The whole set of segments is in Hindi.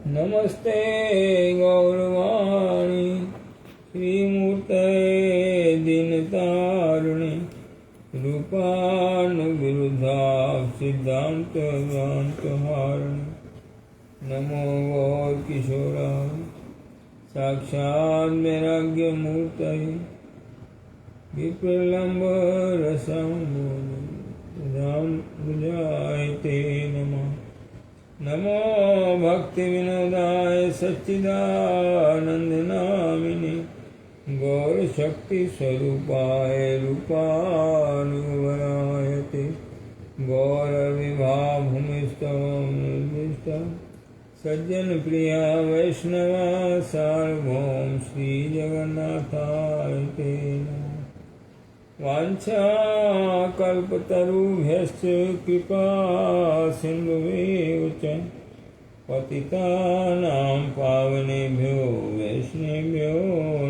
नमस्ते गौरवाणी श्रीमूर्तये दीनतारिणे रूपानुविरुद्धा सिद्धान्तहारिणे नमो गौरकिशोराय साक्षात् वैराग्यमूर्तये विप्रलम्बरसम्बुजाय ते नमः। नमो भक्तिविनोदाय सच्चिदानन्दनामिने गौरशक्तिस्वरूपाय रूपानुवराय ते गौरविभाभूमिस्तवं निर्दिष्टं सज्जनप्रिया वैष्णवा सार्वभौम श्रीजगन्नाथाय ते नमः। वाञ्छाकल्पतरुभ्यश्च कृपा सिन्धुभ्यः च पतितानां पावनेभ्यो वैष्णवेभ्यो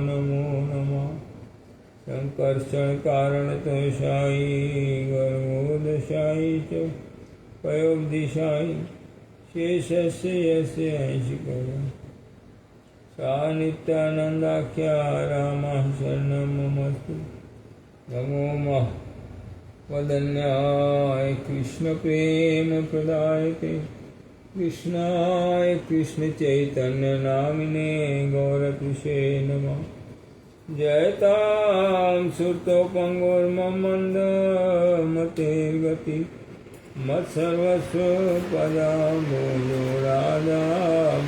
नमो नमः। संकर्षणकारणतोषायि गर्भोदशायि च पयोब्धिशायि शेषस्य यस्य अंशिकः सा नित्यानन्दाख्या रामः शरणं ममस्तु। नमो वदन्याय कृष्ण प्रेम प्रदायते कृष्णाय कृष्ण चैतन्य नामिने गौरकृषे नमः। जयतां सुरतोपंगोर्ममन्दमते गति मत्सर्वस्व पदाम्बोजो राधा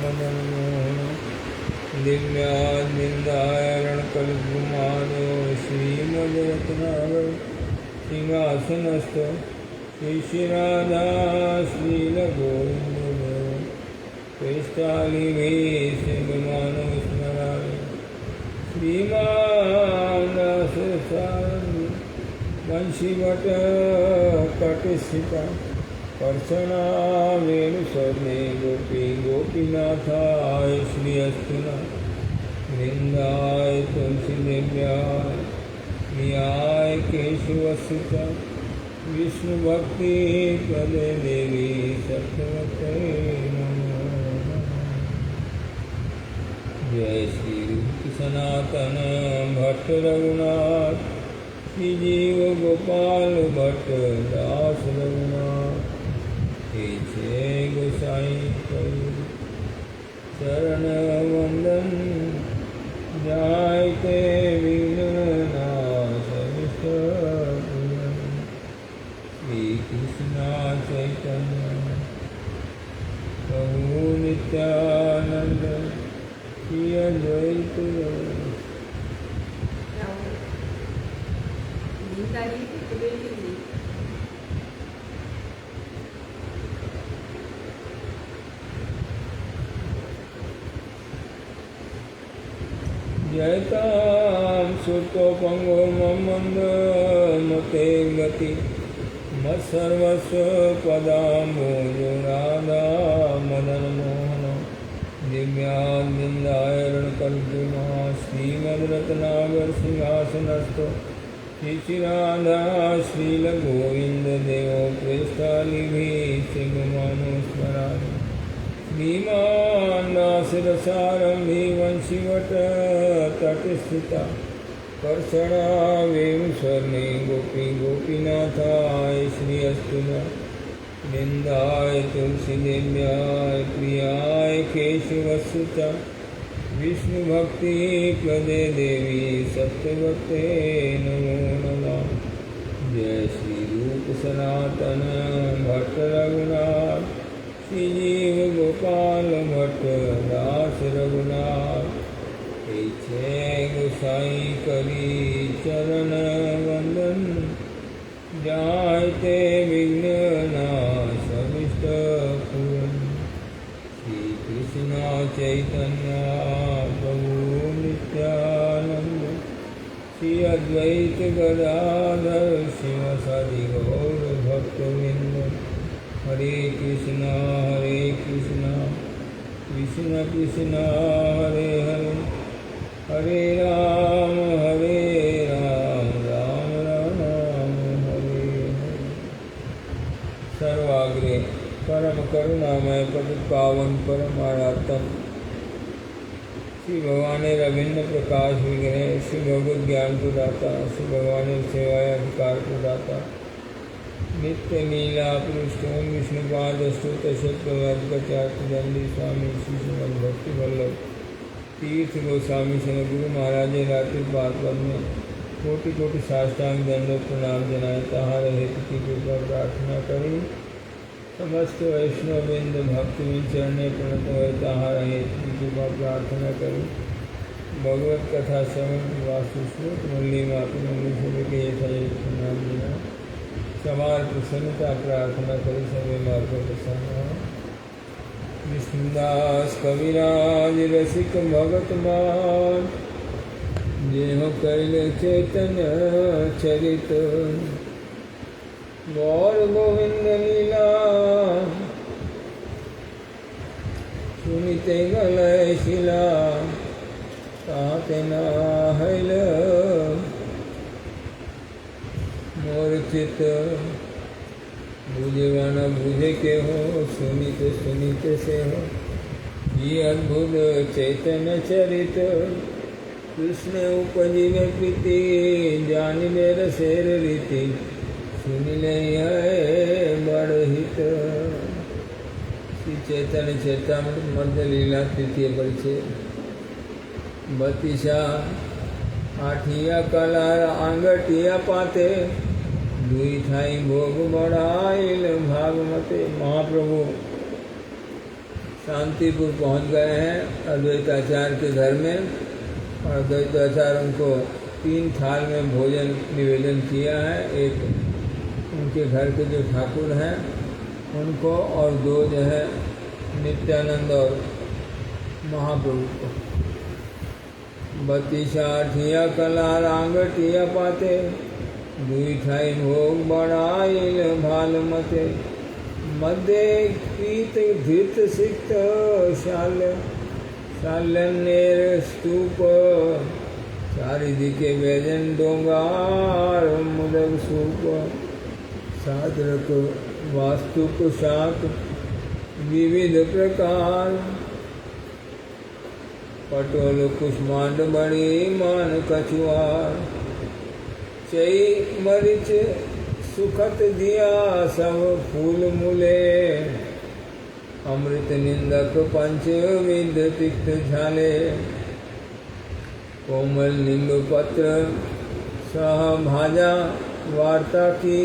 मदन मोहन दिव्यान्निन्दारणकल्पमानो श्रीमद्रत्नाकर सिंहासनस्थ श्रीराधा श्रीलगोविन्ददेव क्रिष्टालिभीष्टमानो स्मरामि श्रीमान्दाससारं वंशीवट कटिस्थिता कर्षणावेणुस्वर्णे गोपी गोपीनाथाय श्रीअस्तुना वृन्दाय तुलसीदेव्याय प्रियाय केशवसुता विष्णुभक्ति प्रदे देवी सत्यवते नमो नमः। जय श्री रूप सनातन भट्ट रघुनाथ श्री जीव गोपाल भट्ट दास रघुनाथ जय गोसाई चरण वंदन जायते विघ्ननाश श्री कृष्ण चैतन्य प्रभु नित्यानंद श्री अद्वैत जयतां सुतोपंगोर्ममन्दमते गति मत्सर्वस्व पदाम्बोजो राधा मदन मोहन दिव्यान्निन्दारणकल्पिमा श्रीमद्रत्नाकर सिंहासनस्थो श्रीराधा श्रीलगोविन्ददेवो प्रेष्ठालिभीष्टमानो स्मरामि श्रीमान्दासरसारम्भी वंशीवट तटस्थिता कर्षणावेणुस्वर्णे गोपी गोपीनाथाय श्रीअस्तुना वृन्दाय तुलसीदेव्याय प्रियाय केशवसुता विष्णुभक्ति प्रदे देवी सत्यवते नमो नमः। जय श्री रूप सनातन भट्ट रघुनाथ श्री जीव गोपाल भट्ट दास रघुनाथ जय गोसाई करी चरण वंदन जायते विघ्ननाश अभिष्ट पूरन श्री कृष्ण चैतन्य प्रभु नित्यानंद श्री अद्वैत गदाधर शिवसादि गौर भक्तवृंद हरे कृष्ण कृष्ण कृष्ण हरे हरे हरे राम राम राम हरे हरे। सर्वाग्रे परम करुणामय पति पावन परमारातम श्री भगवान रविन्द्र प्रकाश विग्रह श्री भगवत ज्ञान प्रदाता श्री भगवान सेवाय अधिकार प्रदाता नित्य लीला पुरुषोत्तम विष्णुपाद अष्टोत शतप्रवर्तकचार्यदंडी स्वामी श्री श्रीमद भक्ति वल्लभ तीर्थ गोस्वामी श्री गुरु महाराज रात्रि पाद में कोटि कोटि साष्टांग दंड प्रणाम जनाए तहार हेतु की कृपा प्रार्थना करी समस्त वैष्णववृंद भक्तविंद चरणे प्रणत हुए तहार हेतु की कृपा प्रार्थना करी भगवत कथा श्रवण वास्तु श्लोक मुरली मातु मंगल सभी के प्रणाम जनाए सवार प्रसन्नता प्रार्थना करी सभी मार्ग प्रसन्न विष्णुदास कविराज रसिक भगत मान जेह कैल चैतन्य चरित गौर गोविंद लीला सुनिते गलय शिला ताते नाहैल मोर चित बुझे व न बुझे के हो सुनित सुनित से हो ये अद्भुत चैतन्य चरित कृष्ण उपजी में प्रीति जान मेर शेर रीति सुन ले बड़ हित श्री चैतन्य चैतामृत मध्य लीला तृतीय परिचय बतीसा आठिया कला आंगटिया पाते दुई थाई भोग बढ़ाइल भागमते। महाप्रभु शांतिपुर पहुंच गए हैं अद्वैताचार्य के घर में और अद्वैताचार्य उनको 3 थाल में भोजन निवेदन किया है। एक उनके घर के जो ठाकुर हैं उनको और 2 जो है नित्यानंद और महाप्रभु को। बतीसा ठिया कला रांगटिया पाते दुई ठाई भोग बढ़ाइल भाल मते मध्य पीत धृत सिक्त शाल्यनेर स्तूप चारिदिके व्यजन डोंगार मुदक सूप साधरक वास्तुक शाक विविध प्रकार पटोल कुष्मांड बड़ी मान कछुआर चई मरिच सुखत दिया सब फूल मूले अमृत निंदक पंच विध तिक्त झाले कोमल निम्ब पत्र सह भाजा वार्ता की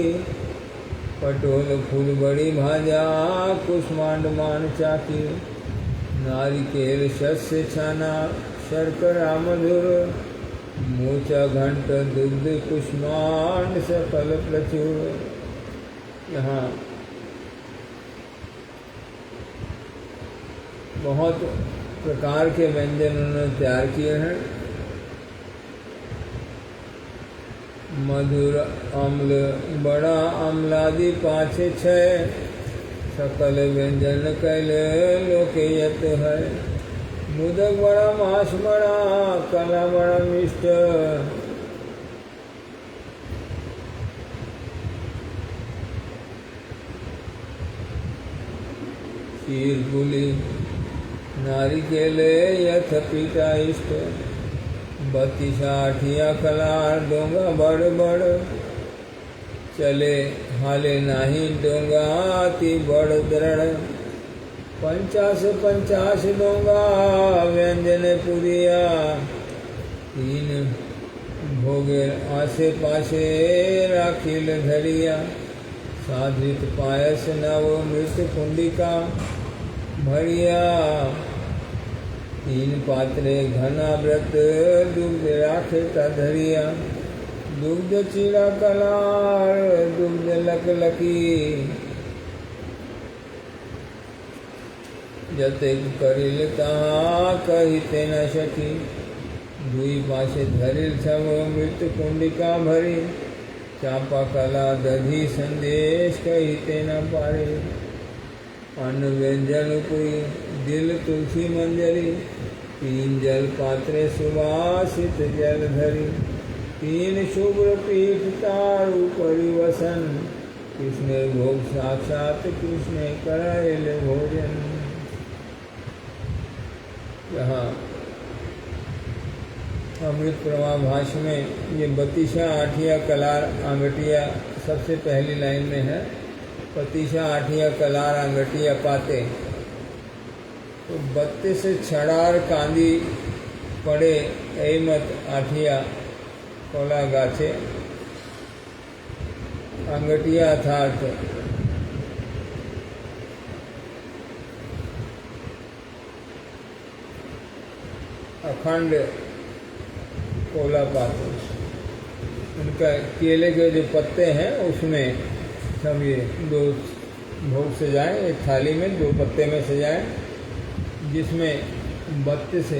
पटोल फूल बड़ी भाजा कुष्मांड मान चाकी नारिकेल शस्य छाना शर्करा मधुर मूचा घंट दुग्ध कुष्मांड सकल प्रचुर। यहाँ बहुत प्रकार के व्यंजन उन्होंने तैयार किए हैं। मधुर अम्ल बड़ा अम्लादि 5-6 सकल व्यंजन कैले लोकयत है। मुदक बड़ा मांस बड़ा कला बड़ा मिष्ट खीर पुली नारिकेल यथ पीटा इष्ट। बतीसा ठिया कला डोंगा बड़ बड़ चले हाले नाही डोंगा अति बड़ दृढ़। 50 डोंगा व्यंजन पुरिया 3 भोगे आसे पासे राखिल धरिया। साधित पायस नव मृत कुंडिका भरिया 3 पात्रे घना व्रत दुग्ध राखे धरिया। दुग्ध चीड़ा कलार दुग्ध लकलकी जते करिल तहाँ कहिते न सकी। दुई पासे धरिल छम मृत कुंडिका भरी चापा कला दधी संदेश कहिते न पारे। अन्न व्यंजन कोई दिल तुलसी मंजरी 3 जल पात्रे सुवासित जल धरी। 3 शुभ्र पीठ तारु परिवसन कृष्ण भोग साक्षात कृष्ण करायल भोजन। यहाँ अमृत प्रवाह भाष्य में ये 32 आठिया कलार आंगटिया सबसे पहली लाइन में है। 32 आठिया कलार आंगटिया पाते, तो 32 छड़ार कांदी पड़े मत आठिया कोला गाछे। आंगटिया अर्थात अखंड कोला पाते, उनका केले के जो पत्ते हैं उसमें सब ये 2 भोग सजाएं, एक थाली में 2 पत्ते में सजाएं, जिसमें 32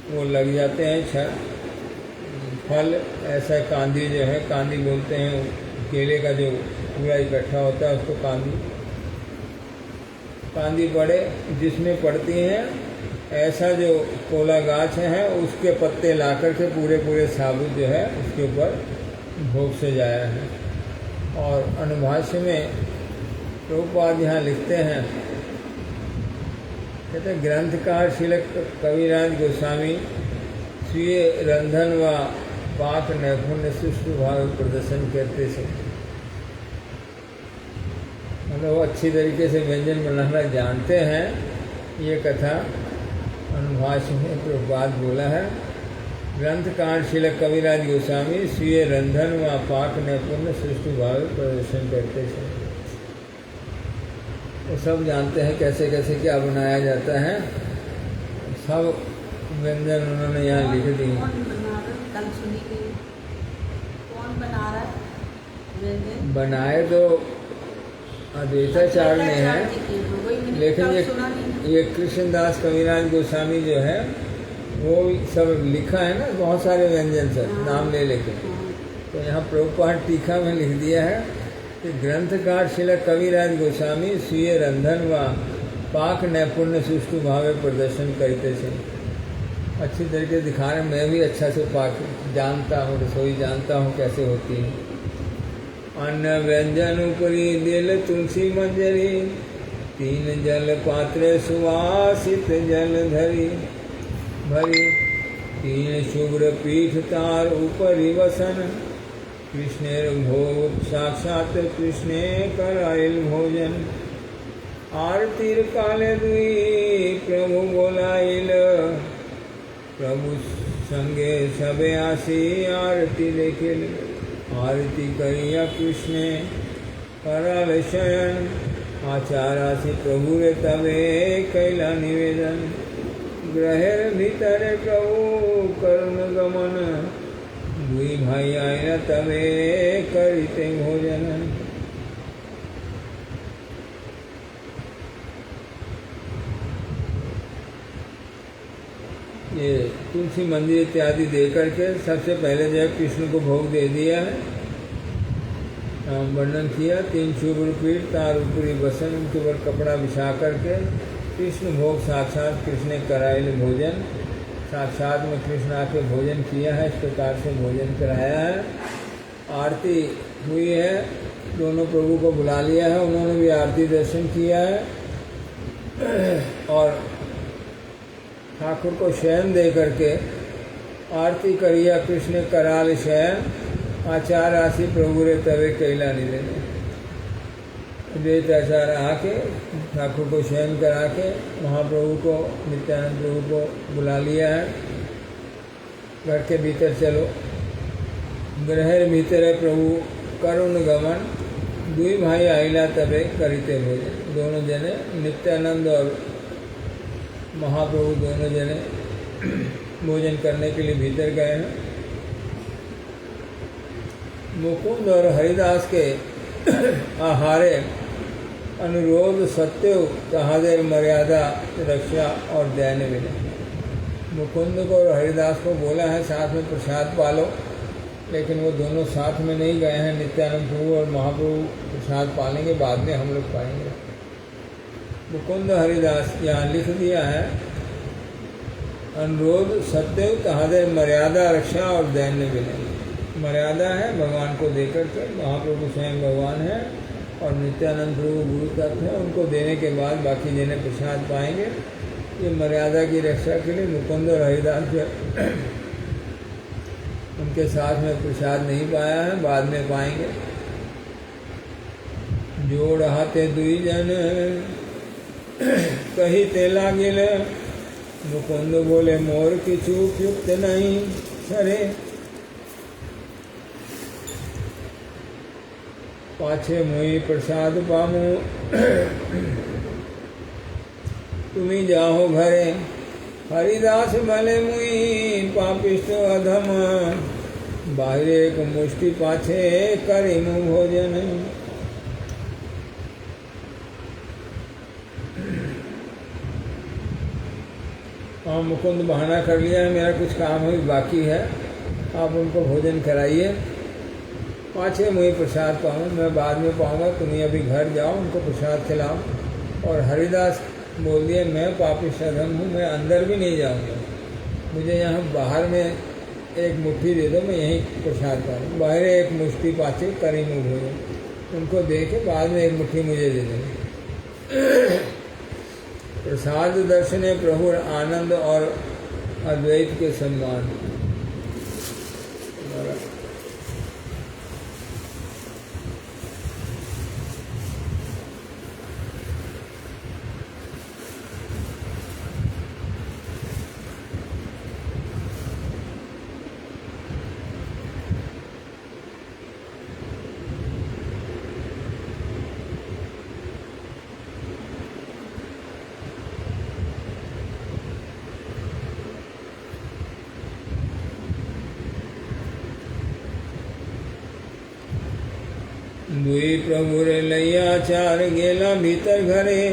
वो लग जाते हैं फल। ऐसा कांदी जो है, कांदी बोलते हैं केले का जो पूरा इकट्ठा होता है उसको कांदी पड़े, जिसमें पड़ती हैं ऐसा जो कोला गाछ है उसके पत्ते ला कर के पूरे साबुत जो है उसके ऊपर भोग सजाया है। और अनुभाष्य में प्रभुपाद यहाँ लिखते हैं, कहते हैं ग्रंथकार श्रील कविराज गोस्वामी स्वीय रंधन व पाक नैपुण्य सुष्ठु भाव प्रदर्शन करते थे। मतलब वो अच्छी तरीके से व्यंजन बनाना जानते हैं। ये कथा अनुभाष्य में प्रभुपाद बोला है। ग्रंथकार श्रील कविराज गोस्वामी स्वीय रंधन व पाक नैपुण्य सुष्ठु भाव प्रदर्शन करते थे। वो सब जानते हैं कैसे कैसे क्या बनाया जाता है, सब व्यंजन उन्होंने यहाँ लिख दी। कौन बना रहा है व्यंजन? बनाए तो अद्वैताचार्य ने है, लेकिन ये कृष्णदास कविराज गोस्वामी जो है वो सब लिखा है ना, बहुत सारे व्यंजन सब नाम ले लेके। तो यहाँ प्रभुपाद टीका में लिख दिया है कि ग्रंथकार श्रील कविराज गोस्वामी स्वीय रंधन व पाक नैपुण्य सुष्ठु भावे प्रदर्शन करते थे। अच्छी तरीके दिखा रहे, मैं भी अच्छा से पाक जानता हूँ, रसोई जानता हूँ कैसे होती है। अन्न व्यंजन उपरी दिल तुलसी मंजरी, 3 जल पात्र सुवासित जल धरी भरी, 3 शुभ्र पीठ तार उपरि वसन, कृष्णेर भोग साक्षात कृष्णे करायल भोजन। आरतीर काले दुई प्रभु बोलाइल, प्रभु संगे सबे आसी आरती देखिल। आरती करिया कृष्णे कराल शयन, आचारासी प्रभु रे तबे कैला निवेदन। ग्रहेर भीतर प्रभु करुण गमन, दुई भाई आया तबे करिते भोजन। ये तुलसी मंदिर इत्यादि दे करके सबसे पहले जो है कृष्ण को भोग दे दिया है, वर्णन किया। 3 शुभ्र पीठ तार ऊपरी बसन, उनके ऊपर कपड़ा बिछा करके कृष्ण भोग साक्षात कृष्ण करायल भोजन, साक्षात में कृष्ण आके भोजन किया है, इस प्रकार से भोजन कराया है। आरती हुई है, दोनों प्रभु को बुला लिया है, उन्होंने भी आरती दर्शन किया है। और ठाकुर को शयन दे करके आरती करिया कृष्ण कराल शयन, आचार राशि प्रभु रे तवे कैला निवेदन। आचार्य आके ठाकुर को शयन करा के महाप्रभु को, नित्यानंद प्रभु को बुला लिया है। घर के भीतर चलो, ग्रहेर भीतर प्रभु करुण गमन, 2 भाई आइला तबे करिते भोजन। दोनों जने नित्यानंद और महाप्रभु दोनों जने भोजन करने के लिए भीतर गए हैं। मुकुंद और हरिदास के आहारे अनुरोध सत्य कहादेर मर्यादा रक्षा और दैन्य मिले। मुकुंद को और हरिदास को बोला है साथ में प्रसाद पालो, लेकिन वो दोनों साथ में नहीं गए हैं। नित्यानंद प्रभु और महाप्रभु प्रसाद पालेंगे, बाद में हम लोग पाएंगे। मुकुंद हरिदास यहाँ लिख दिया है, अनुरोध सत्य कहादेर मर्यादा रक्षा और दैन्य मिले। मर्यादा है भगवान को देकर के। महाप्रभु स्वयं भगवान है और नित्यानंद प्रभु गुरु तत्व है, उनको देने के बाद बाकी जने प्रसाद पाएंगे। ये मर्यादा की रक्षा के लिए मुकुंद और हरिदास जो उनके साथ में प्रसाद नहीं पाया है, बाद में पाएंगे। जोड़ हाथे दुई जन कही ते लागिल, मुकुंद बोले मोर किछु उपयुक्त नहीं सरे। पाछे मुई प्रसाद पामू, तुम्ही जाओ घरे। हरिदास भले मुई पापिष्ट अधम, बाहर एक मुष्टि पाछे करिमु भोजन। हाँ, मुकुंद बहाना कर लिया है, मेरा कुछ काम अभी बाकी है, आप उनको भोजन कराइए। पाछे मुझे प्रसाद पाऊँ, मैं बाद में पाऊँगा, तुम्हें अभी घर जाओ, उनको प्रसाद खिलाओ। और हरिदास बोल दिए मैं पापी सधम हूँ, मैं अंदर भी नहीं जाऊँगा, मुझे यहाँ बाहर में एक मुट्ठी दे दो, मैं यहीं प्रसाद पाऊँ। बाहर एक मुट्ठी पाछे करीमु भोजन, उनको दे के बाद में एक मुट्ठी मुझे दे देंगे। प्रसाद दर्शने प्रभु आनंद और अद्वैत के सम्मान। दुई प्रभु रे लैया चार गेला भीतर घरे,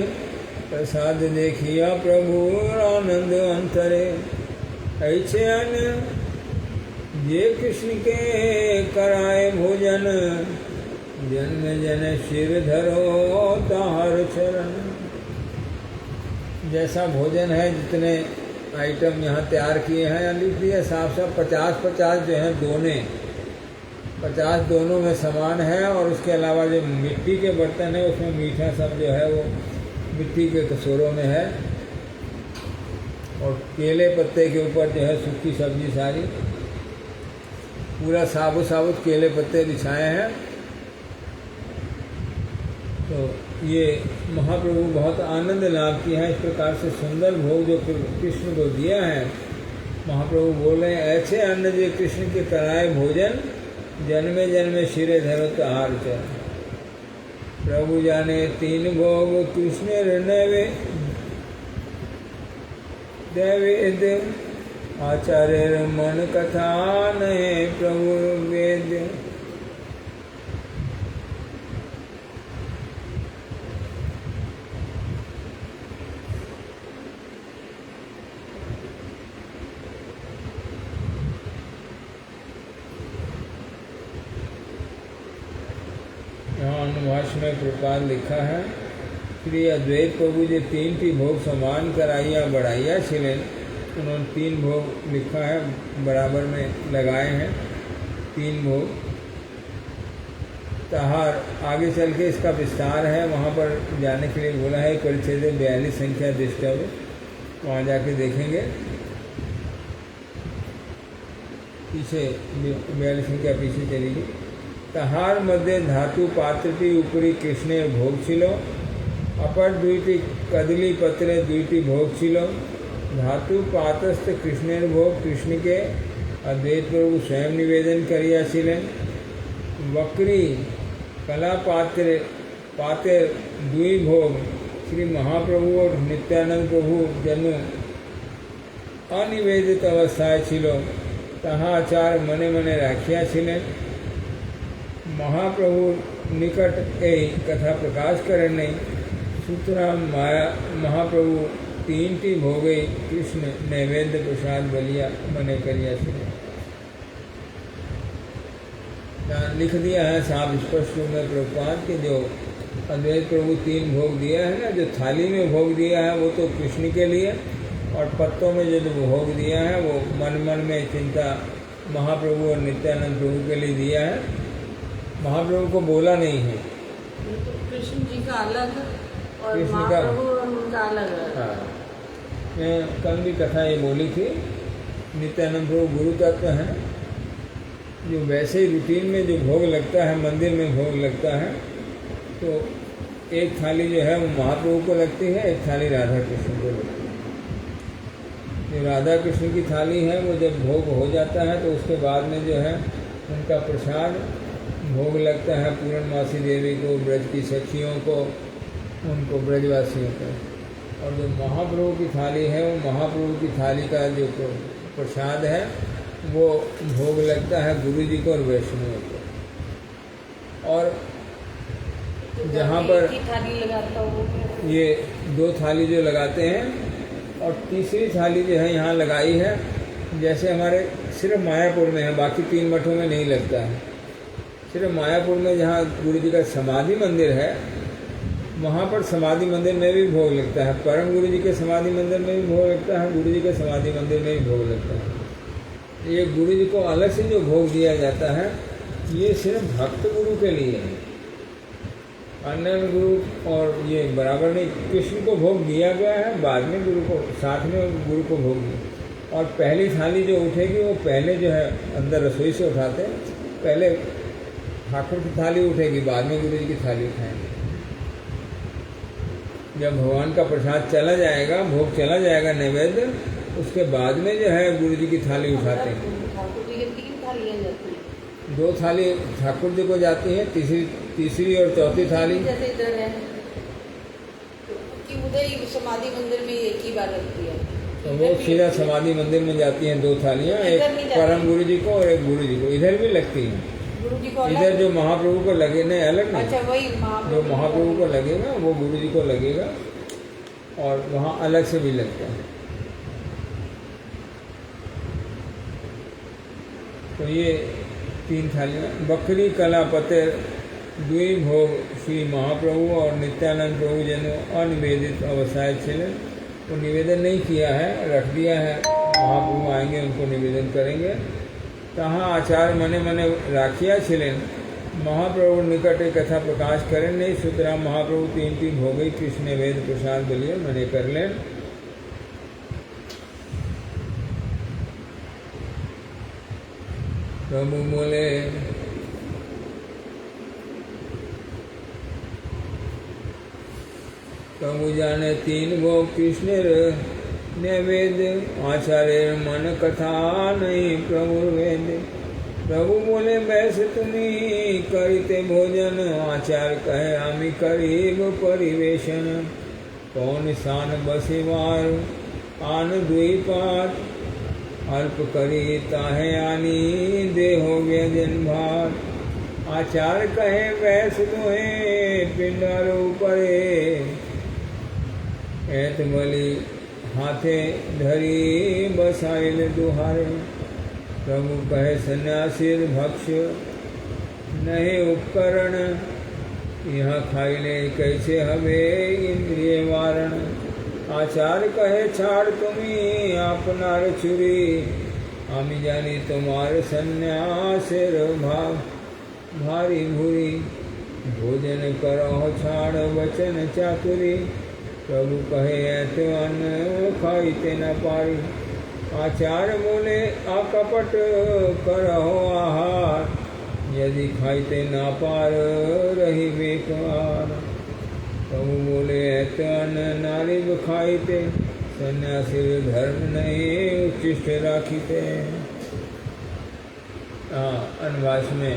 प्रसाद देखिया प्रभु आनंद अंतरे। ऐसे अन्य जे कृष्ण के कराए भोजन, जन्म जन सिर धरो ताहर चरण। जैसा भोजन है, जितने आइटम यहाँ तैयार किए हैं, लिख दिए साफ साफ 50-50 जो है दोने, 50 दोनों में समान है। और उसके अलावा जो मिट्टी के बर्तन है उसमें मीठा सब जो है वो मिट्टी के कटोरों में है। और केले पत्ते के ऊपर जो है सूखी सब्जी सारी, पूरा साबुत साबुत केले पत्ते बिछाए हैं। तो ये महाप्रभु बहुत आनंद लाभ किया है। इस प्रकार से सुंदर भोग जो कृष्ण को दिया है, महाप्रभु बोले ऐसे अन्न जो कृष्ण के कराए भोजन, जन्मे जन्मे सिरे धरो तहार चरण। प्रभु जाने 3 भोग कृष्ण नैवे दैवेद, आचार्य मन कथा नये प्रभु वेद। अनुभाष में प्रकार लिखा है, श्री अद्वैत प्रभु जी 3 भोग समान कराइया बढ़ाइया छिलें। उन्होंने 3 भोग लिखा है, बराबर में लगाए हैं 3 भोग। तहार आगे चल के इसका विस्तार है, वहाँ पर जाने के लिए बोला है। परिच्छेद 42 संख्या दृष्टव्य, वहाँ जाके देखेंगे। पीछे 42 संख्या पीछे चलेगी। तहार मध्य धातु पात्रटी ऊपरी कृष्णे भोग छिलो, अपर 2टी कदली पत्रे 2टी भोग छिलो। धातु पातस्थ कृष्णेर भोग कृष्ण के अद्वैत प्रभु स्वयं निवेदन करिया छिलें। वक्री कला पाते 2 भोग श्री महाप्रभु और नित्यानंद प्रभु जनु अनिवेदित अवस्थाएं छिलो, तहा आचार मने मने राखिया छिलें। महाप्रभु निकट ए कथा प्रकाश करने, सूत्रा माया महाप्रभु 3टी भोगे कृष्ण नैवेद्य प्रसाद बलिया मने करिया छिलें। लिख दिया है साफ स्पष्ट रूप में प्रभुपाद के जो अद्वैत प्रभु 3 भोग दिया है ना, जो थाली में भोग दिया है वो तो कृष्ण के लिए, और पत्तों में जो भोग दिया है वो मन मन में चिंता महाप्रभु और नित्यानंद प्रभु के लिए दिया है, महाप्रभु को बोला नहीं है। ये तो कृष्ण जी का अलग और कृष्ण का- महाप्रभु और उनका अलग है। हाँ, मैं कल भी कथा ये बोली थी, नित्यानंद प्रभु गुरु तत्व हैं, जो वैसे ही रूटीन में जो भोग लगता है, मंदिर में भोग लगता है, तो एक थाली जो है वो महाप्रभु को लगती है, एक थाली राधा कृष्ण को लगती है। जो राधा कृष्ण की थाली है वो जब भोग हो जाता है तो उसके बाद में जो है उनका प्रसाद भोग लगता है पूर्णमासी देवी को, ब्रज की सखियों को, उनको ब्रजवासियों को। और जो महाप्रभु की थाली है वो महाप्रभु की थाली का जो प्रसाद है वो भोग लगता है गुरु जी को और वैष्णवों को। और जहाँ पर एक ही थाली लगाता हूँ। ये 2 थाली जो लगाते हैं, और तीसरी थाली जो है यहाँ लगाई है, जैसे हमारे सिर्फ मायापुर में है, बाकी 3 मठों में नहीं लगता है। सिर्फ मायापुर में जहाँ गुरु जी का समाधि मंदिर है, वहाँ पर समाधि मंदिर में भी भोग लगता है, परम गुरु जी के समाधि मंदिर में भी भोग लगता है, गुरु जी के समाधि मंदिर में भी भोग लगता है। ये गुरु जी को अलग से जो भोग दिया जाता है, ये सिर्फ भक्त गुरु के लिए है, अन्य गुरु और ये बराबर नहीं। कृष्ण को भोग दिया गया है, बाद में गुरु को, साथ में गुरु को भोग दिया। और पहली थाली जो उठेगी वो पहले जो है अंदर रसोई से उठाते हैं, पहले ठाकुर की थाली उठेगी, बाद में गुरु जी की थाली उठाएंगे। जब भगवान का प्रसाद चला जाएगा, भोग चला जाएगा नैवेद्य, उसके बाद में जो है गुरु जी की थाली उठाते हैं। ठाकुर जी की 3 थालियाँ जाती हैं। 2 थाली ठाकुर जी को जाती है, तीसरी और चौथी थाली जैसे इधर है कि उधर ही समाधि मंदिर में एक ही बार लगती है, तो वो सीधा समाधि मंदिर में जाती हैं 2 थालियाँ, एक परम गुरु जी को और एक गुरु जी को। इधर भी लगती हैं, गुरु जी को अलग। इधर जो महाप्रभु को लगे नहीं, अलग नहीं, अच्छा वही जो महाप्रभु को लगेगा वो गुरु जी को लगेगा, और वहाँ अलग से भी लगता है। तो ये 3 थालियाँ। बकरी कला पते दुई भोग श्री महाप्रभु और नित्यानंद प्रभु जनो अनिवेदित अवसाय छिले, वो निवेदन नहीं किया है, रख दिया है, महाप्रभु आएंगे उनको निवेदन करेंगे। तहाँ आचार्य मने मने राखिया छिलेन, महाप्रभु निकटे कथा प्रकाश करें नहीं, सुतराम महाप्रभु 3 भोगई कृष्ण वेद प्रसाद बलिए मने कर लें। प्रभु बोले प्रभु जाने 3 भोग कृष्ण नैवेद्य, आचार्य मन कथा नहीं प्रभु वेद। प्रभु बोले वैसे तुम्ही करिते भोजन, आचार्य कहे आमी करीब परिवेशन। कौन सान बसिवार आन द्विपात, अल्प करी ताहे आनी देहो व्यजन भार। आचार्य कहे वैस दोहे पिंडारो परे, ऐत बलि हाथे धरी बसाइल दुहारे। प्रभु कहे सन्यासी भक्ष नहीं उपकरण, यहाँ खाइले कैसे हवे इंद्रिय वारण। आचार्य कहे छाड़ तुम्ही आपनार चुरी, आमी जानी तुम्हारे सन्यासेर भारी भूरी। भोजन करो छाड़ वचन चातुरी, प्रभु कहे ऐते अन्न खाइते न पारी। आचार्य बोले अकपट करहो आहार, यदि खाइते ना पार रही बेकार। प्रभु बोले ऐते अन्न नारी खाइते, सन्यासी धर्म नहीं उच्चिष्ट राखीते। अनुवास में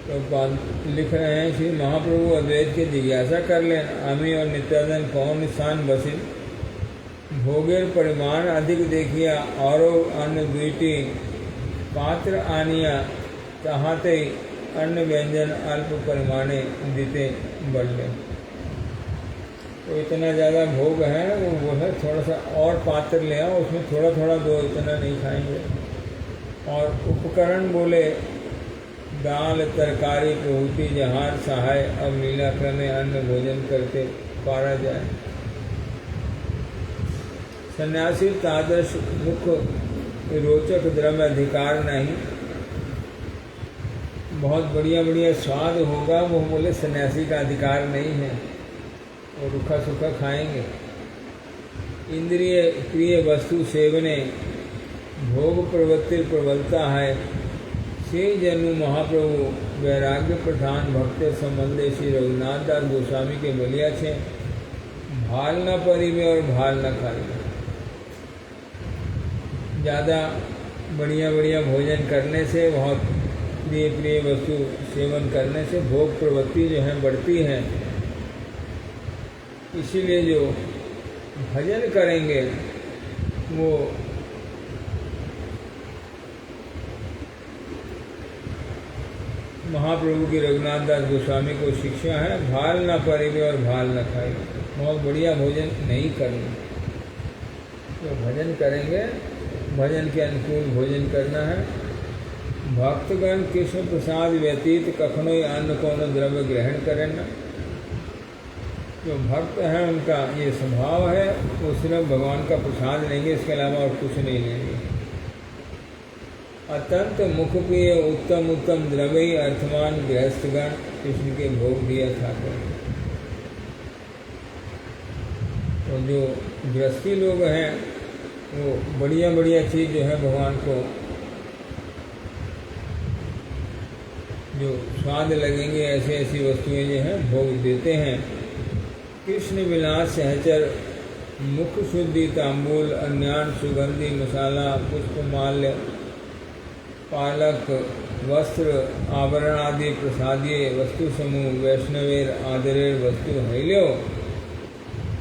तो लिख रहे हैं श्री महाप्रभु अद्वैत की जिज्ञासा कर लें, आमी और नित्यानंद कौन स्थान बसिन। भोगेर परिमाण अधिक देखिया और अन्न द्विटी, पात्र आनिया चाहते अन्न व्यंजन अल्प परिमाणे दीते बल्ले। तो इतना ज़्यादा भोग है, वो बोले थोड़ा सा और पात्र ले आओ, उसमें थोड़ा थोड़ा दो, इतना नहीं खाएंगे। और उपकरण बोले दाल तरकारी प्रभुति जहार सहाय, अब लीला क्रमे अन्न भोजन करते पारा जाए। सन्यासी तादृश मुख रोचक द्रव्य अधिकार नहीं, बहुत बढ़िया बढ़िया स्वाद होगा, वो बोले सन्यासी का अधिकार नहीं है, वो रूखा सूखा खाएंगे। इंद्रिय प्रिय वस्तु सेवने भोग प्रवृत्ति प्रबलता है, से जनु महाप्रभु वैराग्य प्रधान भक्त संबंधे श्री रघुनाथ दास गोस्वामी के बलिया छे, भाल न परिवे और भाल न खाइए। ज़्यादा बढ़िया बढ़िया भोजन करने से, बहुत प्रिय प्रिय वस्तु सेवन करने से भोग प्रवृत्ति जो है बढ़ती है। इसीलिए जो भजन करेंगे वो महाप्रभु की रघुनाथ दास गोस्वामी को शिक्षा है, भाल न परिवे और भाल न खाए। बहुत बढ़िया भोजन नहीं करना, तो भजन करेंगे, भजन के अनुकूल भोजन करना है। भक्तगण कृष्ण प्रसाद व्यतीत कखनो ही अन्न कोनो द्रव्य ग्रहण करें न। जो भक्त हैं उनका ये स्वभाव है, वो सिर्फ भगवान का प्रसाद लेंगे, इसके अलावा और कुछ नहीं लेंगे। अत्यंत मुख प्रिय उत्तम उत्तम द्रव्य अर्थमान गृहस्थगण कृष्ण के भोग दिया खाते हैं। तो जो गृहस्थी लोग हैं वो बढ़िया बढ़िया चीज़ जो है भगवान को जो स्वाद लगेंगे ऐसी ऐसी वस्तुएं जो हैं भोग देते हैं। कृष्ण विलास सहचर मुख शुद्धि तांबूल अन्यान सुगंधि मसाला पुष्पमाल्य पालक वस्त्र आभरण आदि प्रसादीय वस्तु समूह वैष्णवेर आदरेर वस्तु हैल्यो।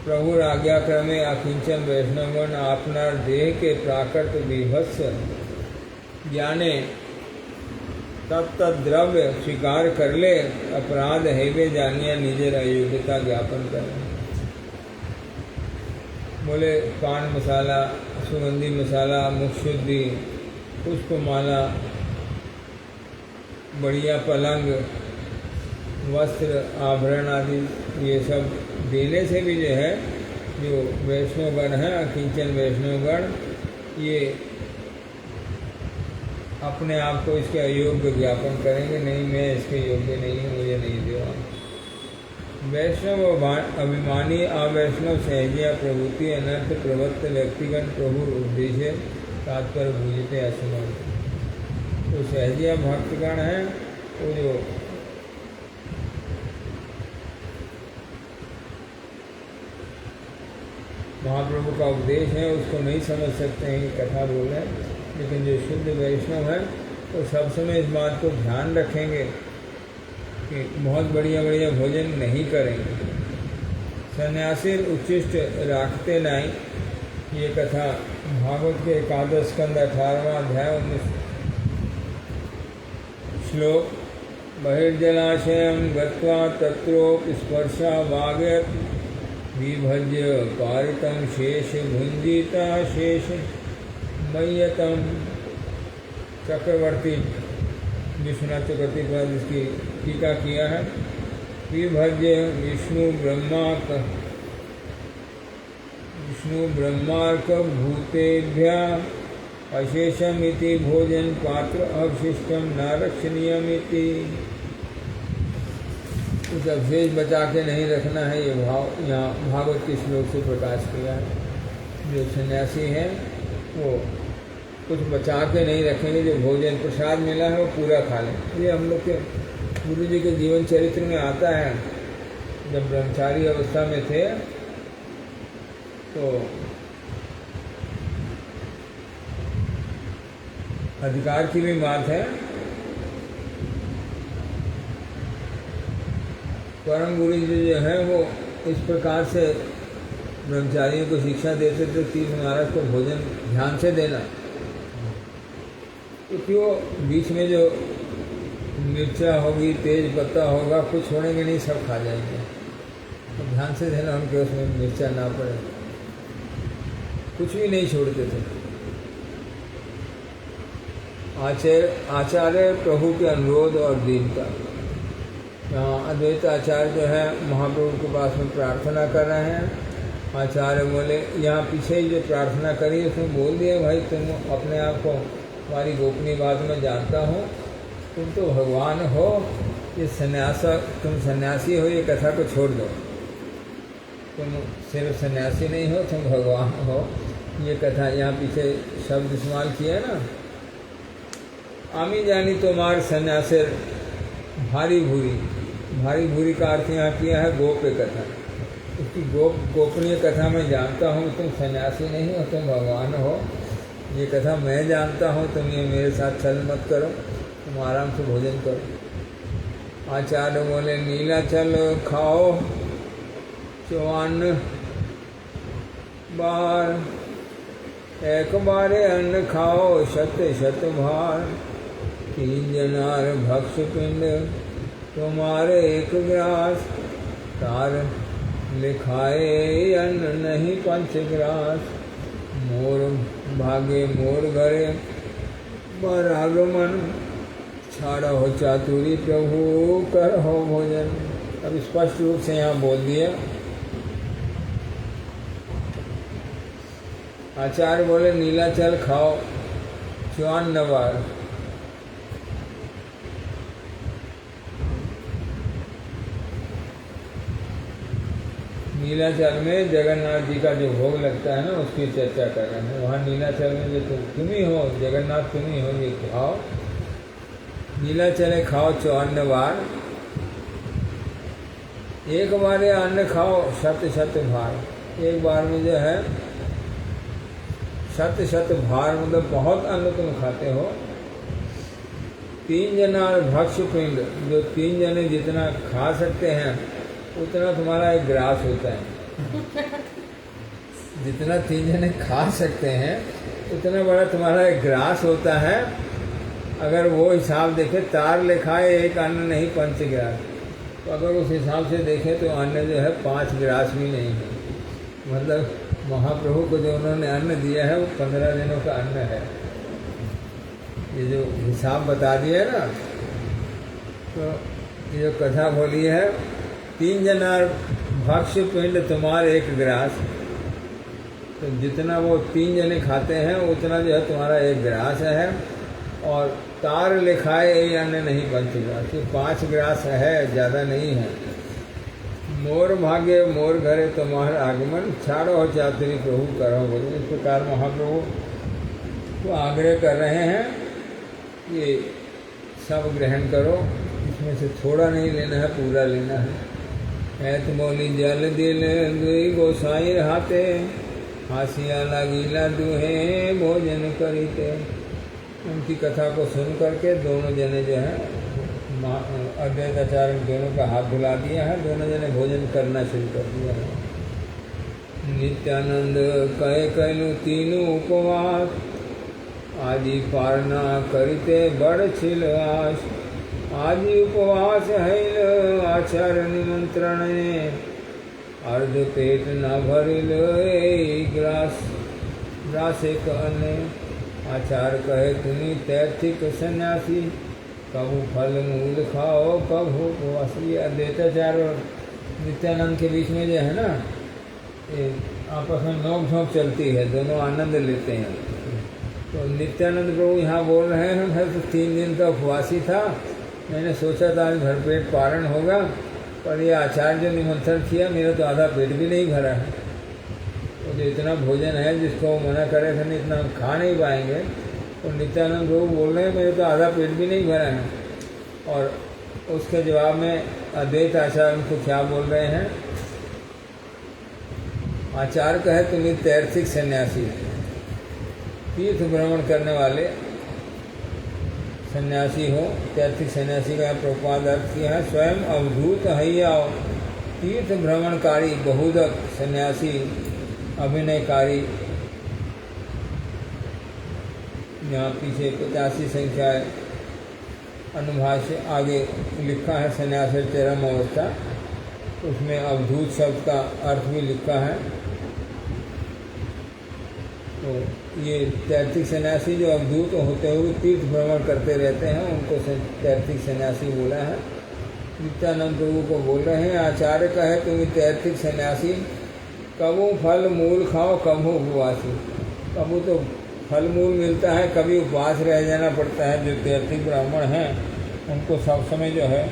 प्रभुर आज्ञा क्रमे अकिंचन वैष्णवगण आपनार देह के प्राकृत विभत्स ज्ञाने तत्त द्रव्य स्वीकार कर ले, अपराध हैवे जानिया निजर अयोग्यता ज्ञापन करें। बोले पान मसाला सुगंधी मसाला मुख शुद्धि पुष्पमाला बढ़िया पलंग वस्त्र आभरण आदि ये सब देने से भी जो है जो वैष्णवगण हैं अकिंचन वैष्णवगण ये अपने आप को इसके अयोग्य ज्ञापन करेंगे, नहीं मैं इसके योग्य नहीं हूँ, मुझे नहीं देवा। वैष्णव अभिमानी अवैष्णव सहजिया प्रभुति अनर्थ प्रवृत्त व्यक्तिगण प्रभु उद्देश्य तात्पर्य भूजते असमान। तो सहजिया भक्तगण हैं वो जो महाप्रभु का उपदेश है उसको नहीं समझ सकते हैं कि कथा बोल रहे हैं, लेकिन जो शुद्ध वैष्णव है तो सब समय इस बात को ध्यान रखेंगे कि बहुत बढ़िया बढ़िया भोजन नहीं करेंगे। सन्यासी उच्चिष्ट राखते नहीं, ये कथा भागवत के एकादश स्कंद 18वां अध्याय 19 श्लोक। बहिर्जलाशयं गत्वा तत्रोप स्पर्शा वागयत् विभज्य पारितं शेष भुंजिता शेष मय्यतम। चक्रवर्ती विश्वनाथ चक्रवर्ती के बाद इसकी टीका किया है। विभज्य विष्णु ब्रह्मार्क भूतेभ्य अशेषमिति भोजन पात्र अवशिष्टम न रक्षणीयमिति। कुछ अवशेष बचा के नहीं रखना है, ये भाव यहाँ भागवत के श्लोक से प्रकाश किया है। जो सन्यासी हैं वो कुछ बचा के नहीं रखेंगे, जो भोजन प्रसाद मिला है वो पूरा खा लें। ये हम लोग के गुरु जी के जीवन चरित्र में आता है। जब ब्रह्मचारी अवस्था में थे तो अधिकार की भी बात है, परम गुरु जी जो है वो इस प्रकार से ब्रह्मचारियों को शिक्षा देते थे, तीर्थ महाराज को भोजन ध्यान से देना, क्योंकि वो बीच में जो मिर्चा होगी तेज पत्ता होगा कुछ छोड़ेंगे नहीं, सब खा जाएंगे। तो ध्यान से देना उनके उसमें मिर्चा ना पड़े, कुछ भी नहीं छोड़ते थे। आचार्य प्रभु के अनुरोध और दीनता। यहाँ अद्वैत आचार्य जो है महाप्रभु के पास में प्रार्थना कर रहे हैं। आचार्य बोले, यहाँ पीछे ही जो प्रार्थना करी उसमें बोल दिया, भाई तुम अपने आप को हमारी गोपनीय बात में जानता हूँ, तुम तो भगवान हो, ये तुम सन्यासी हो, ये कथा को छोड़ दो। तुम सिर्फ सन्यासी नहीं हो, तुम भगवान हो। ये कथा यहाँ पीछे शब्द इस्तेमाल किया ना, आमी जानी तुम्हार सन्यासेर भारी भूरी का अर्थ यहाँ किया है गोप्य कथा। उसकी गोपनीय कथा मैं जानता हूँ, तुम सन्यासी नहीं हो, तुम भगवान हो। ये कथा मैं जानता हूँ, तुम ये मेरे साथ छल मत करो, तुम आराम से भोजन करो। आचार्य बोले, नीलाचल खाओ 54 बार, एक बारे अन्न खाओ शत भार। 3 जनार भक्ष पिंड तुम्हारे एक ग्रास, तार लिखाए अन्न नहीं 5 ग्रास। मोर भागे मोर घरे बर आगमन, छाड़ा हो चातुरी प्रभु कर हो भोजन। अब स्पष्ट रूप से यहाँ बोल दिया। आचार्य बोले, नीलाचल खाओ 54 बार। नीलाचल में जगन्नाथ जी का जो भोग लगता है ना, उसकी चर्चा कर रहे हैं। वहाँ नीलाचल में जो तुम ही हो, जगन्नाथ तुम ही हो, ये खाओ। नीलाचले खाओ 54 बार, एक बार ये अन्न खाओ 100 भार। एक बार में जो है 100 भार, मतलब बहुत अन्न तुम खाते हो। 3 जनार भक्ष पिंड, जो 3 जने जितना खा सकते हैं उतना तुम्हारा एक ग्रास होता है। जितना 3 जने खा सकते हैं उतना बड़ा तुम्हारा एक ग्रास होता है। अगर वो हिसाब देखें, तार लिखाए एक अन्न नहीं 5 ग्रास, तो अगर उस हिसाब से देखें तो अन्न जो है 5 ग्रास भी नहीं है। मतलब महाप्रभु को जो उन्होंने अन्न दिया है वो 15 दिनों का अन्न है। ये जो हिसाब बता दिया ना, तो ये जो कथा बोली है, 3 जनार भक्ष पिंड तुम्हारे एक ग्रास, तो जितना वो 3 जने खाते हैं उतना जो है तुम्हारा एक ग्रास है। और तार लिखाए ये अन्न नहीं 5 ग्रास, ये 5 ग्रास है, ज़्यादा नहीं है। मोर भागे मोर घरे तुम्हारा आगमन, छाड़ो हो चातुरी प्रभु करो बोले। इस प्रकार महाप्रभु को आग्रह कर रहे हैं, ये सब ग्रहण करो, इसमें से थोड़ा नहीं लेना है, पूरा लेना है। ऐत मोली जल दिल दुई गोसाई रहाते, हासिया लगीला दुहे भोजन करीते। उनकी कथा को सुन करके दोनों जने जो है अद्वैत आचार्य दोनों का हाथ धुला दिया है, दोनों जने भोजन करना शुरू कर दिया है। नित्यानंद कहे कहलू तीनों उपवास, आदि पारना करिते बड़ छिल आस। आदि उपवास है आचार्य निमंत्रण, अर्ध पेट न भरिल ग्रास एक अन्न। आचार्य कहे तुम्ही तैर्थिक सन्यासी, कभू फल मूल खाओ कभू उपवास। ये अद्वैताचार्य और नित्यानंद के बीच में जो है ना, ये आपस में नोक झोंक चलती है, दोनों आनंद लेते हैं। तो नित्यानंद प्रभु यहाँ बोल रहे हैं, मैं तो 3 दिन का उपवासी था, मैंने सोचा था आज भरपेट पारण होगा, पर ये आचार्य जो निमंत्रण किया, मेरा तो आधा पेट भी नहीं भरा है। तो जो इतना भोजन है जिसको मना करे थे, इतना हम खा नहीं पाएंगे। और नित्यानंद प्रभु बोल रहे हैं मेरे तो आधा पेट भी नहीं भरा है। और उसके जवाब में अद्वैत आचार्य उनको क्या बोल रहे हैं? आचार्य कहे तुम्हें तैर्थिक सन्यासी, तीर्थ भ्रमण करने वाले सन्यासी हो। तैर्थिक सन्यासी का प्रपाद अर्थ किया है, स्वयं अवधूत हइयाओ, तीर्थ भ्रमणकारी बहुदक सन्यासी, अभिनयकारी। यहाँ पीछे 85 संख्या है, अनुभाष्य आगे लिखा है, सन्यास चरम अवस्था। उसमें अवधूत शब्द का अर्थ भी लिखा है। तो ये तैर्थिक सन्यासी जो अवधूत होते हुए तीर्थ भ्रमण करते रहते हैं उनको तैर्थिक सन्यासी बोला है। नित्यानंद प्रभु को बोल रहे हैं, आचार्य कहे तुम तैर्थिक सन्यासी, कबू फल मूल खाओ कबू उपवासी। कबू तो फल मूल मिलता है, कभी उपवास रह जाना पड़ता है। जो तैर्थिक ब्राह्मण हैं उनको सब समय जो है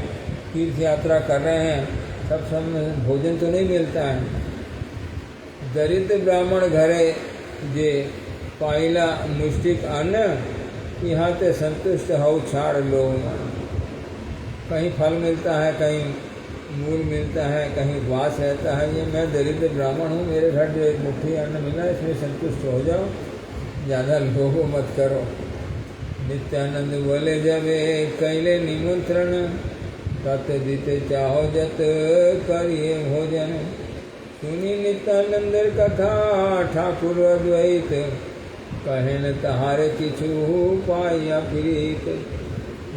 तीर्थ यात्रा कर रहे हैं, सब समय भोजन तो नहीं मिलता है। दरिद्र ब्राह्मण घरे जे पाइला मुष्टिक अन्न, यहाँ ते संतुष्ट हो छाड़ लो मन। कहीं फल मिलता है, कहीं मूल मिलता है, कहीं उपवास रहता है। ये मैं दरिद्र ब्राह्मण हूँ, मेरे घर जो एक मुट्ठी अन्न मिला इसमें संतुष्ट हो जाओ, ज़्यादा लोभ मत करो। नित्यानंद बोले जब कैले निमंत्रण, तत् दीते चाहो जत करिए भोजन। सुनी नित्यानंद कथा ठाकुर अद्वैत, कहन तहारे किछु पाया प्रीत।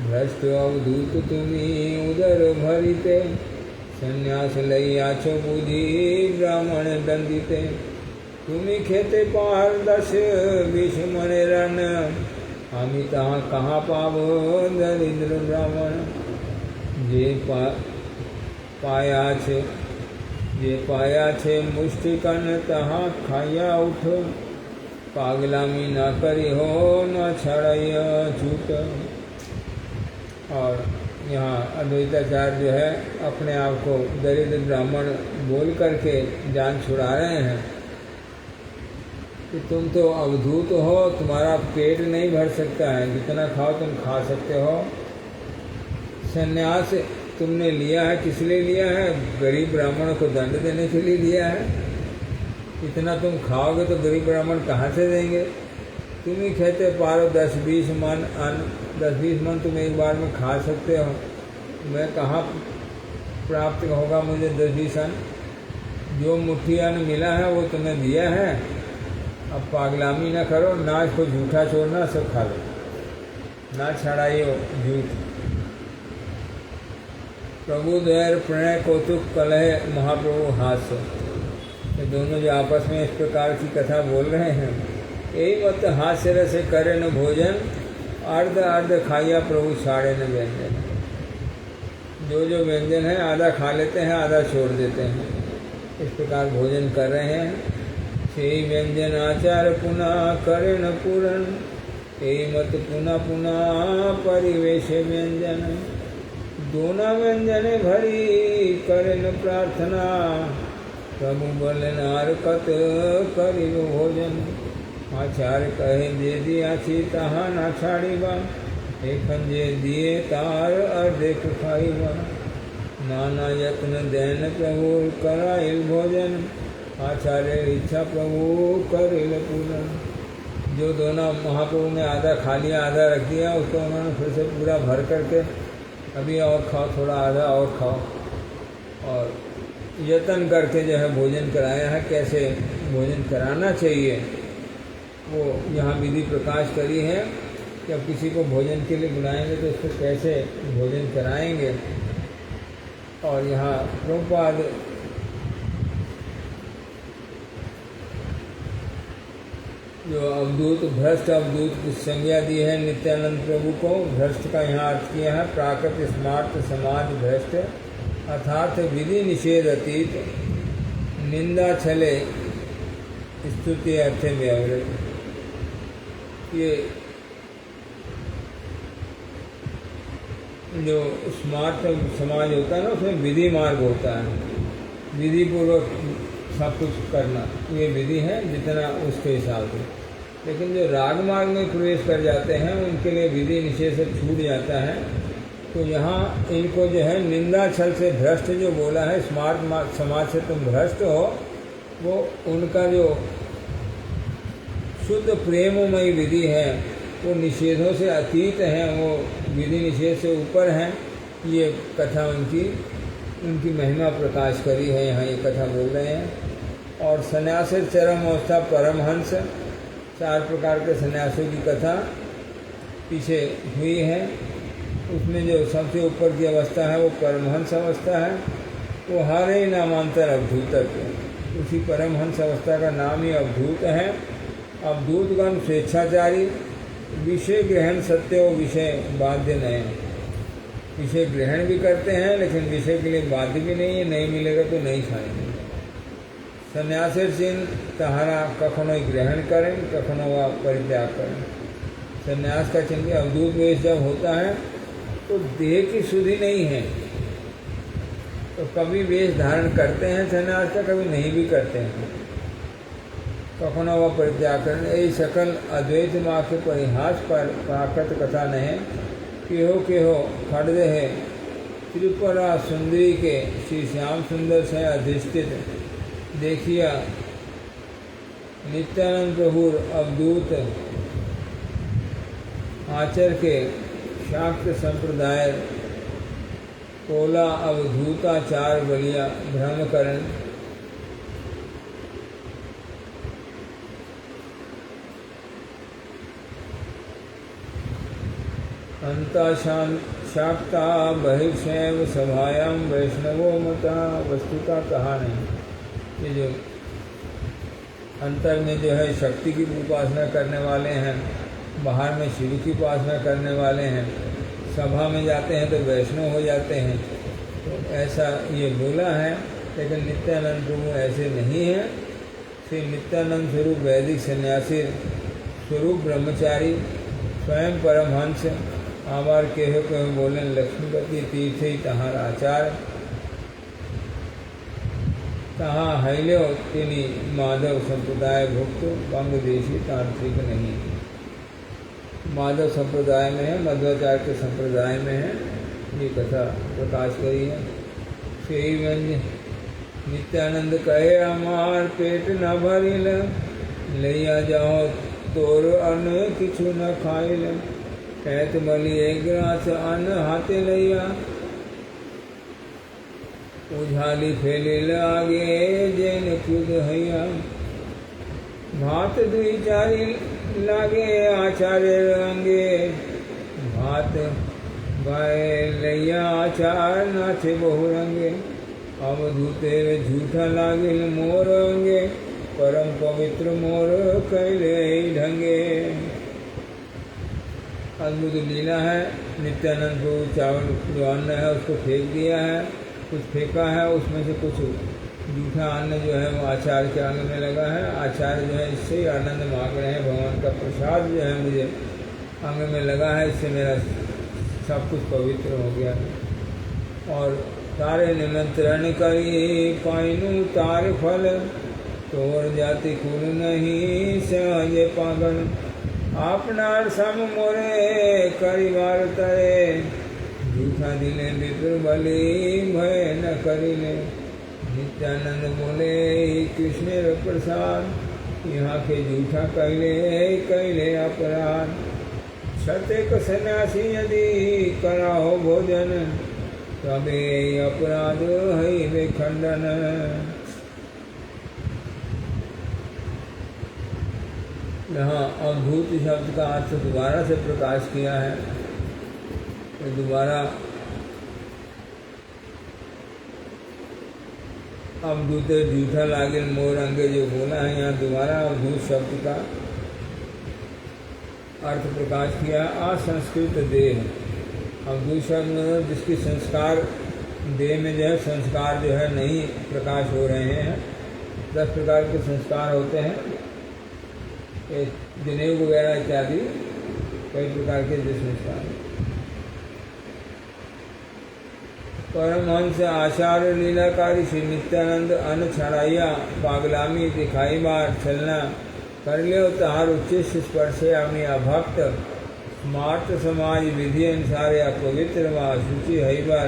भ्रष्ट अवधूत तुम्ही उदर भरिते, संन्यास लैया छो बुझी ब्राह्मण दंडिते। तुम्ही खेते पार 10-20 मन रन, हमी तहाँ कहाँ पावो दरिद्र ब्राह्मण। जे पाया छे मुष्टिकन तहाँ खाया उठ, पागलामी न करी हो न छड़ैया झूठ। और यहाँ अद्वैताचार्य जो है अपने आप को दरिद्र ब्राह्मण बोल करके जान छुड़ा रहे हैं कि तुम तो अवधूत हो, तुम्हारा पेट नहीं भर सकता है, जितना खाओ तुम खा सकते हो। संन्यास तुमने लिया है, किस लिए लिया है? गरीब ब्राह्मण को दंड देने के लिए लिया है। इतना तुम खाओगे तो गरीब ब्राह्मण कहाँ से देंगे? तुम ही कहते पारो 10-20 मन अन्न, 10-20 मन तुम एक बार में खा सकते हो, मैं कहाँ प्राप्त होगा मुझे 10-20 अन्न? जो मुट्ठी अन्न मिला है वो तुम्हें दिया है। अब पागलामी ना करो, ना इसको झूठा छोड़ना, सब खा लो, ना छड़ाइयो झूठ। प्रभु द्वैर प्रणय कौतुक कलह महाप्रभु हास्य। ये दोनों जो आपस में इस प्रकार की कथा बोल रहे हैं, यही मत हास्य रस करे न भोजन, अर्ध अर्ध खाइया प्रभु छाड़े न व्यंजन। जो व्यंजन है आधा खा लेते हैं, आधा छोड़ देते हैं, इस प्रकार भोजन कर रहे हैं। से व्यंजन आचार पुनः करे न पूरन, यही मत पुनः पुनः परिवेश व्यंजन। दोना व्यंजने भरी करे न प्रार्थना, प्रभु बोलन हरकत करिब भोजन। आचार्य कहे जे दिया छी तहाँ ना छाड़ीबा, एखन जे दिए तार अर्धेक खाइबा। नाना यत्न दैन प्रभु कराइल भोजन, आचार्य इच्छा प्रभु करिल पूरन। जो दोनों महाप्रभु ने आधा खा लिया, आधा रख दिया, उसको उन्होंने फिर से पूरा भर करके अभी और खाओ, थोड़ा आधा और खाओ, और यत्न करके जो है भोजन कराया है। कैसे भोजन कराना चाहिए वो यहाँ विधि प्रकाश करी है कि अब किसी को भोजन के लिए बुलाएंगे तो उसको कैसे भोजन कराएंगे। और यहाँ प्रभुपाद जो अवधूत भ्रष्ट अवधूत की संज्ञा दी है नित्यानंद प्रभु को। भ्रष्ट का यहाँ अर्थ किया है प्राकृत स्मार्त समाज भ्रष्ट, अर्थात विधि निषेध अतीत, निंदा छले स्तुति अर्थ व्यवहित। ये जो स्मार्ट समाज होता है ना, उसमें विधि मार्ग होता है, विधि पूर्वक सब कुछ करना, ये विधि है जितना उसके हिसाब से। लेकिन जो राग मार्ग में प्रवेश कर जाते हैं उनके लिए विधि निषेध से छूट जाता है। तो यहाँ इनको जो है निंदा छल से भ्रष्ट जो बोला है, स्मार्ट समाज से तुम भ्रष्ट हो, वो उनका जो शुद्ध प्रेममयी विधि है वो निषेधों से अतीत है, वो विधि निषेध से ऊपर हैं। ये कथा उनकी महिमा प्रकाश करी है, यहाँ ये कथा बोल रहे हैं। और सन्यास चरम अवस्था परमहंस, 4 प्रकार के सन्यासों की कथा पीछे हुई है। उसमें जो सबसे ऊपर की अवस्था है वो परमहंस अवस्था है। वो हारे नामांतर अवधूतत्व। उसी परमहंस अवस्था का नाम ही अवधूत है। अवधूतगण स्वेच्छाचारी, विषय ग्रहण सत्य और विषय बाध्य नहीं। विषय ग्रहण भी करते हैं लेकिन विषय के लिए बाध्य भी नहीं है, नहीं मिलेगा तो नहीं खाएंगे। संन्यासेर चिन्ह तहारा कखनो ग्रहण करें, कखनो वह परित्याग करें। संन्यास का चिन्ह अवधूत वेश जब होता है तो देह की शुद्धि नहीं है, तो कभी वेश धारण करते हैं संन्यास का, कभी नहीं भी करते हैं। कखनो वह परित्याग करें। यही सकल अद्वैत माँ के परिहास पर प्राकृत कथा नहीं केहो खड़े है त्रिपुरा सुंदरी के श्री श्याम सुंदर से अधिष्ठित देखिया नित्यानंद प्रभुर अवधूत आचर के शाक्त संप्रदाय कोला अवधूताचार बलिया भ्रमकरण अंता शाक्ता बहिर्शैव सभायाम वैष्णवो मता। वस्तुता कहा नहीं। ये जो अंतर में जो है शक्ति की उपासना करने वाले हैं, बाहर में शिव की उपासना करने वाले हैं, सभा में जाते हैं तो वैष्णव हो जाते हैं, तो ऐसा ये बोला है। लेकिन नित्यानंद प्रभु ऐसे नहीं है। श्री नित्यानंद स्वरूप वैदिक सन्यासी स्वरूप ब्रह्मचारी स्वयं परमहंस आवार केहो बोले लक्ष्मीपति तीर्थ ही तहार आचार तहाँ हैल्यो तिनी माधव संप्रदाय भुक्त बंगदेशी तांत्रिक नहीं। माधव संप्रदाय में है, मध्वाचार्य के संप्रदाय में है। ये कथा प्रकाश करी है। श्री नित्यानंद कहे हमार पेट न भरिल, लैया जाओ तोर अन्न किछु न खाइल। कहत बलि एक ग्रास अन्न हाथे लैया, उझाली फैलिल आगे जैन खुद हैया। भात दुई चारी लागे आचार्य रंगे, भात गाय लैया आचार नाचे बहुरंगे। अवधूतेर झूठा लागिल मोर अंगे, परम पवित्र मोर कैले ढंगे। अद्भुत लीला है। नित्यानंद को चावल जो अन्न है उसको फेंक दिया है, कुछ फेंका है, उसमें से कुछ जूठा अन्न जो है वो आचार्य के अंग में लगा है। आचार्य जो है इससे ही आनंद मांग रहे हैं, भगवान का प्रसाद जो है मुझे अंग में लगा है, इससे मेरा सब कुछ पवित्र हो गया। और तारे निमंत्रण करी पाइनु तार फल, तोर जाति कुल नहीं सहजे पागल। आपनार सम मोरे करिवार तरे, झूठा दिले विप्र बलि भय न करिले। नित्यानंद बोले कृष्ण प्रसाद, यहाँ के झूठा कैले अपराध। सत्यक सन्यासी यदि कराहो भोजन, तबे अपराध है खंडन। यहाँ अवधूत शब्द का अर्थ दोबारा से प्रकाश किया है। तो दोबारा अवधूत जूठा लागिल मोर अंगे जो बोला है, यहाँ दोबारा अवधूत शब्द का अर्थ प्रकाश किया। असंस्कृत देह, अवधूत शब्द जिसकी संस्कार देह में जो है संस्कार जो है नहीं प्रकाश हो रहे हैं। 10 प्रकार के संस्कार होते हैं, जनेऊ वगैरह इत्यादि कई प्रकार के जो संस्कार। परमहंस आचार्य लीलाकारी श्री नित्यानंद अन्न छड़ाइया, पागलामी दिखाई बार चलना कर लियो तहार उच्चिष्ट स्पर्शे अपनी अभक्त। स्मार्त समाज विधि अनुसार अपवित्र व शुचि है बार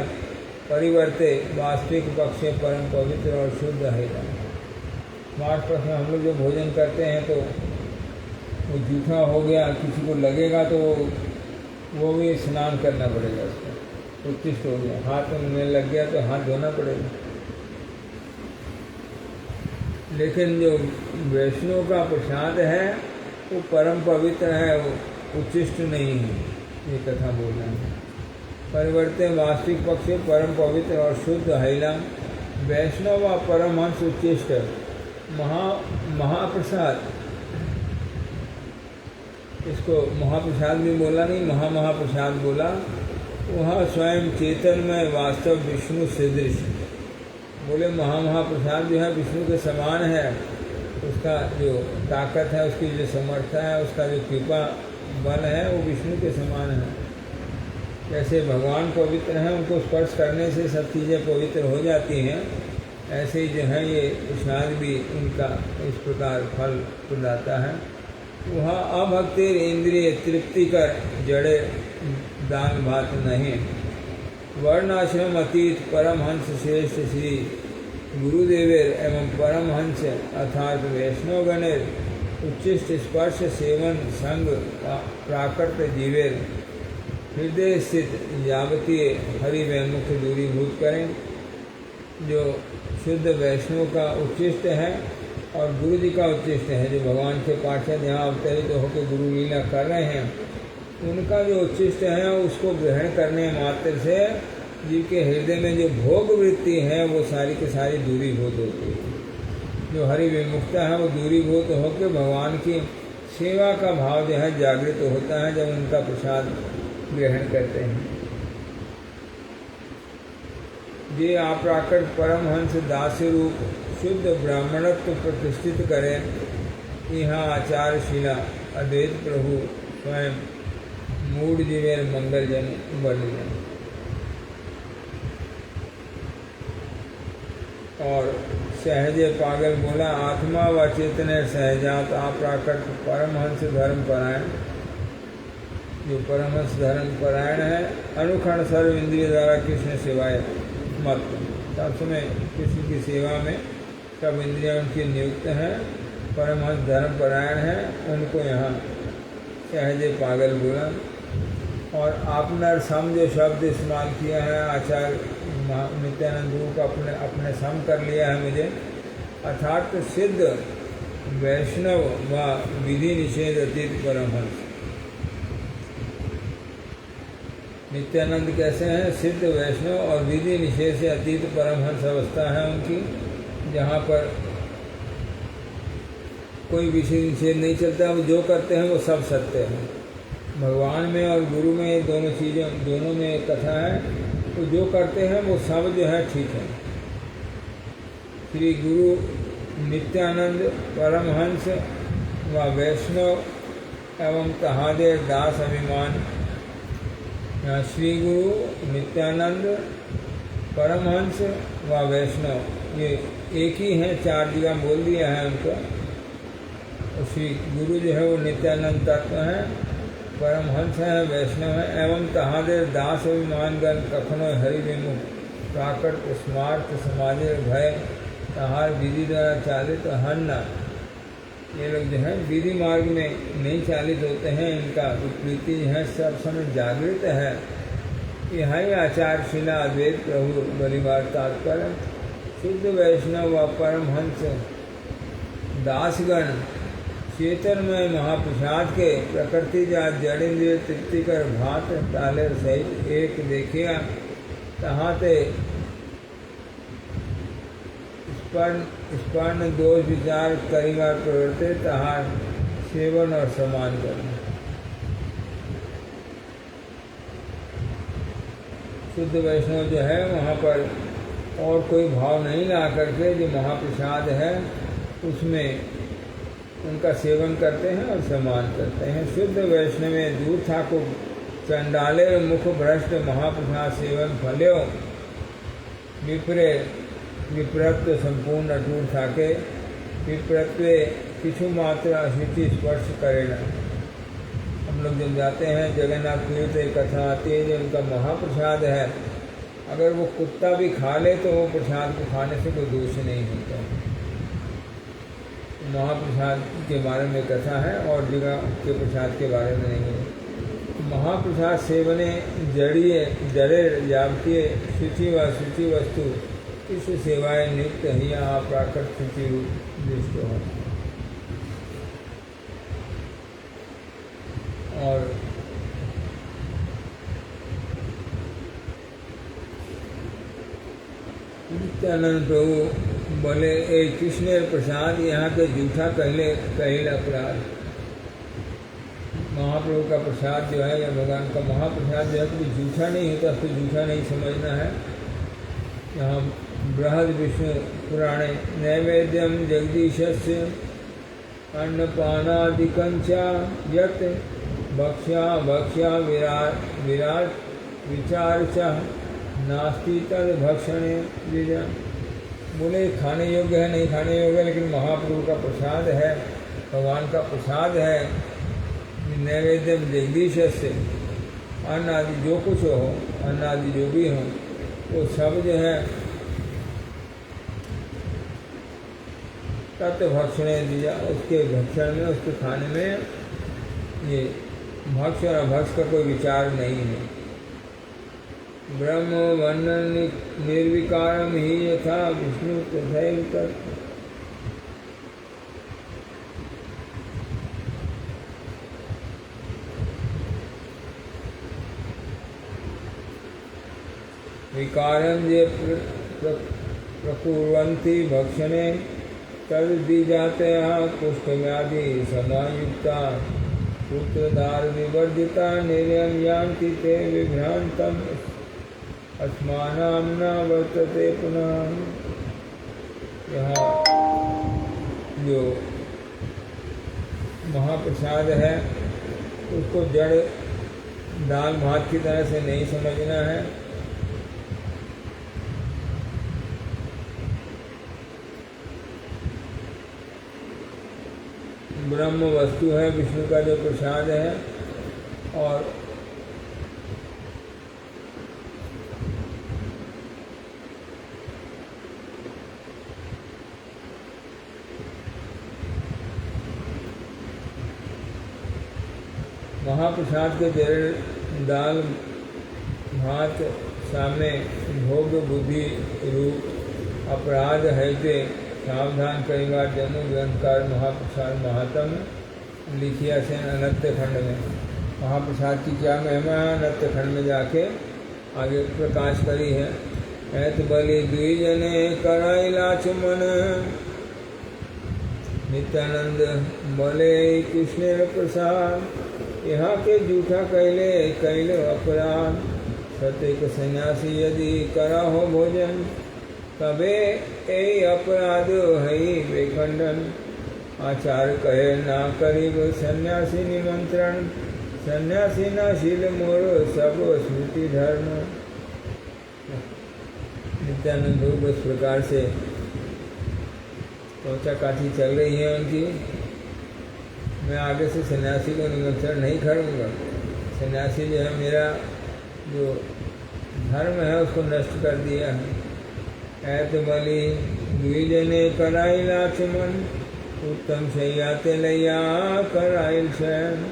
परिवर्ते वास्तविक पक्षे परम पवित्र और शुद्ध है। स्मार्ट पक्ष में हम लोग जो भोजन करते हैं तो वो जूठा हो गया, किसी को लगेगा तो वो भी स्नान करना पड़ेगा, उसको उत्कृष्ट हो गया। हाथ में लग गया तो हाथ धोना पड़ेगा। लेकिन जो वैष्णव का प्रसाद है वो परम पवित्र है, वो उच्चिष्ट नहीं है। ये कथा बोल रहे हैं। परिवर्तन वास्तविक पक्ष परम पवित्र और शुद्ध हैला। वैष्णव व परमहंस उच्चिष्ट महाप्रसाद, इसको महाप्रसाद भी बोला नहीं, महाप्रसाद बोला। वह स्वयं चेतनमय वास्तव विष्णु सदृश, बोले महाप्रसाद जो है विष्णु के समान है। उसका जो ताकत है, उसकी जो समर्था है, उसका जो कृपा बल है, वो विष्णु के समान है। जैसे भगवान पवित्र हैं, उनको स्पर्श करने से सब चीज़ें पवित्र हो जाती हैं, ऐसे ही जो है ये प्रसाद भी उनका इस प्रकार फल प्रदाता है। वह अभक्ति इंद्रिय तृप्ति कर जड़े दान भात नहीं। वर्णाश्रम अतीत परमहंस श्रेष्ठ श्री गुरुदेवेर एवं परमहंस अर्थात वैष्णवगणेर उच्चिष्ट स्पर्श सेवन संग प्राकृत जीवेर हृदय स्थित यावतीय हरि वैमुख दूरीभूत करें। जो शुद्ध वैष्णव का उच्चिष्ट है और गुरु जी का उच्चिष्ट है, जो भगवान के पार्षद यहाँ अवतरित होकर गुरु लीला कर रहे हैं, उनका जो उच्चिष्ट है उसको ग्रहण करने मात्र से जीव के हृदय में जो भोग वृत्ति है वो सारी की सारी दूरीभूत होती है। जो हरि विमुक्ता है वो दूरीभूत होकर भगवान की सेवा का भाव जो है जागृत होता है जब उनका प्रसाद ग्रहण करते हैं। ये अप्राकृत परमहंस दास्य रूप शुद्ध ब्राह्मणत्व प्रतिष्ठित करें। यहाँ आचार्यशिला अद्वैत प्रभु स्वयं मूढ़ जीवेर मंगलजन बलिजन। और सहजे पागल बोला आत्मा व चेतने सहजात अप्राकृत परमहंस धर्म परायण। जो परमहंस धर्म परायण है, अनुखंड सर्व इंद्रिय द्वारा कृष्ण सेवाए मत, सब समय किसी की सेवा में सब इंद्रियां उनकी नियुक्त हैं, परमहंस धर्म परायण है, उनको यहाँ सहजे पागल बोला। और आपने सम जो शब्द इस्तेमाल किया है आचार्य नित्यानंद गुरु को अपने सम कर लिया है मुझे, अर्थात सिद्ध वैष्णव व विधि निषेध अतीत परमहंस। नित्यानंद कैसे हैं? सिद्ध वैष्णव और विधि निषेध से अतीत परमहंस अवस्था है उनकी, जहाँ पर कोई विषय निषेध नहीं चलता। वो जो करते हैं वो सब सत्य है। भगवान में और गुरु में दोनों में एक कथा है, तो जो करते हैं वो सब जो है ठीक है। श्री गुरु नित्यानंद परमहंस व वैष्णव एवं तहादे दास अभिमान। यहाँ श्री गुरु नित्यानंद परमहंस व वैष्णव ये एक ही हैं, चार जगह बोल दिया है उनको। और श्री गुरु जो है वो नित्यानंद तत्व है, परमहंस है, वैष्णव है, एवं तहादे दास अभिमानगण कखनो हरि विमुख प्राकृत स्मार्थ समाजे भय तहार विधि द्वारा चालित हन्ना। ये लोग जो है विधि मार्ग में नहीं चालित होते हैं, इनका विपरीति है सब समय जागृत है। यह आचार्यशिला अद्वैत प्रभु बलिवार तात्पर्य। शुद्ध वैष्णव व परमहंस दासगण चेतनमय महाप्रसाद के प्रकृति जात जड़ इंद्रिय तृप्ति कर भात ताले सहित एक देखिया तहाते स्पर्ण दोष विचार करीबार प्रवृत्ति तहार सेवन और समान करना। शुद्ध वैष्णव जो है वहाँ पर और कोई भाव नहीं ला करके जो महाप्रसाद है उसमें उनका सेवन करते हैं और सम्मान करते हैं। शुद्ध वैष्णव में दूर ठाकुर चंडाले मुख भ्रष्ट महाप्रसाद सेवन फल्यो विप्रत्व संपूर्ण अटूट ठाके विप्रत्व किछु मात्र अशुचि स्पर्श करे न। हम लोग जब जाते हैं जगन्नाथ पुरी तो एक कथा आती है जो उनका महाप्रसाद है, अगर वो कुत्ता भी खा ले तो वो प्रसाद को खाने से कोई दोष नहीं होता। महाप्रसाद के बारे में कथा है और जगह के प्रसाद के बारे में नहीं है। महाप्रसाद सेवने जड़िए जड़े जावतीय शुचि व शुचि वस्तु इस सेवाएं नियुक्त ही अप्राकृत शुचि रूप दृष्ट हो। और नित्यानंद प्रभु बोले, ए कृष्ण प्रसाद यहाँ के जूठा कहले अपराध। महाप्रभु का प्रसाद जो है या भगवान का महाप्रसाद जो है कभी जूठा नहीं होता, उसको जूठा नहीं समझना है। यहाँ बृहद विष्णु पुराणे नैवेद्यम जगदीशस्य अन्नपानादिकंचा यत् भक्ष्या विराट विचार नास्ति तद भक्षणे विजय। बोले खाने योग्य है, नहीं खाने योग्य है, लेकिन महाप्रभु का प्रसाद है, भगवान का प्रसाद है। नैवेद्यम जगदीश से अन्न आदि जो कुछ हो, अन्न आदि जो भी हो, वो सब जो है तत्व भक्षणे दिया, उसके भक्षण में, उसके खाने में ये भक्ष और अभक्ष का कोई विचार नहीं है। ब्रह्म वर्णन निर्विकारम ही यथा विष्णु तथैव तत्। विकारम ये प्रकुर्वन्ति भक्षणे तद्दी जाते कुष्ठव्याधि समायुक्ता पुत्रदार विवर्जिता निर्यम यान्ति ते विभ्रांतम अस्मानां न वर्तते पुनः। यहाँ जो महाप्रसाद है उसको जड़ दाल भात की तरह से नहीं समझना है। ब्रह्म वस्तु है, विष्णु का जो प्रसाद है, और महाप्रसाद के जड़ दाल भात सामने भोग बुद्धि रूप अपराध है जे सावधान कई बार जन्म ग्रंथकार महाप्रसाद महात्म लिखिया से अनत्य खंड में। महाप्रसाद की क्या महिमा है, अनत्य खंड में जाके आगे प्रकाश करी है। ऐत बलि द्विजने कराइलाच मन नित्यानंद बोले कृष्ण प्रसाद यहाँ के जूठा कैले अपराध। सत्य सन्यासी यदि करा हो भोजन तबे ए अपराध है बेखंडन। आचार कहे ना करीब सन्यासी निमंत्रण सन्यासी ना शील मोर सब स्मृति धर्म। नित्यानंद प्रभु इस प्रकार से चौचा काठी चल रही है उनकी। मैं आगे से सन्यासी को निमंत्रण नहीं करूँगा। सन्यासी जो है मेरा जो धर्म है उसको नष्ट कर दिया है। ऐत बलि द्विजने कराइल आचमन उत्तम शय्याते लैया कराइल शयन।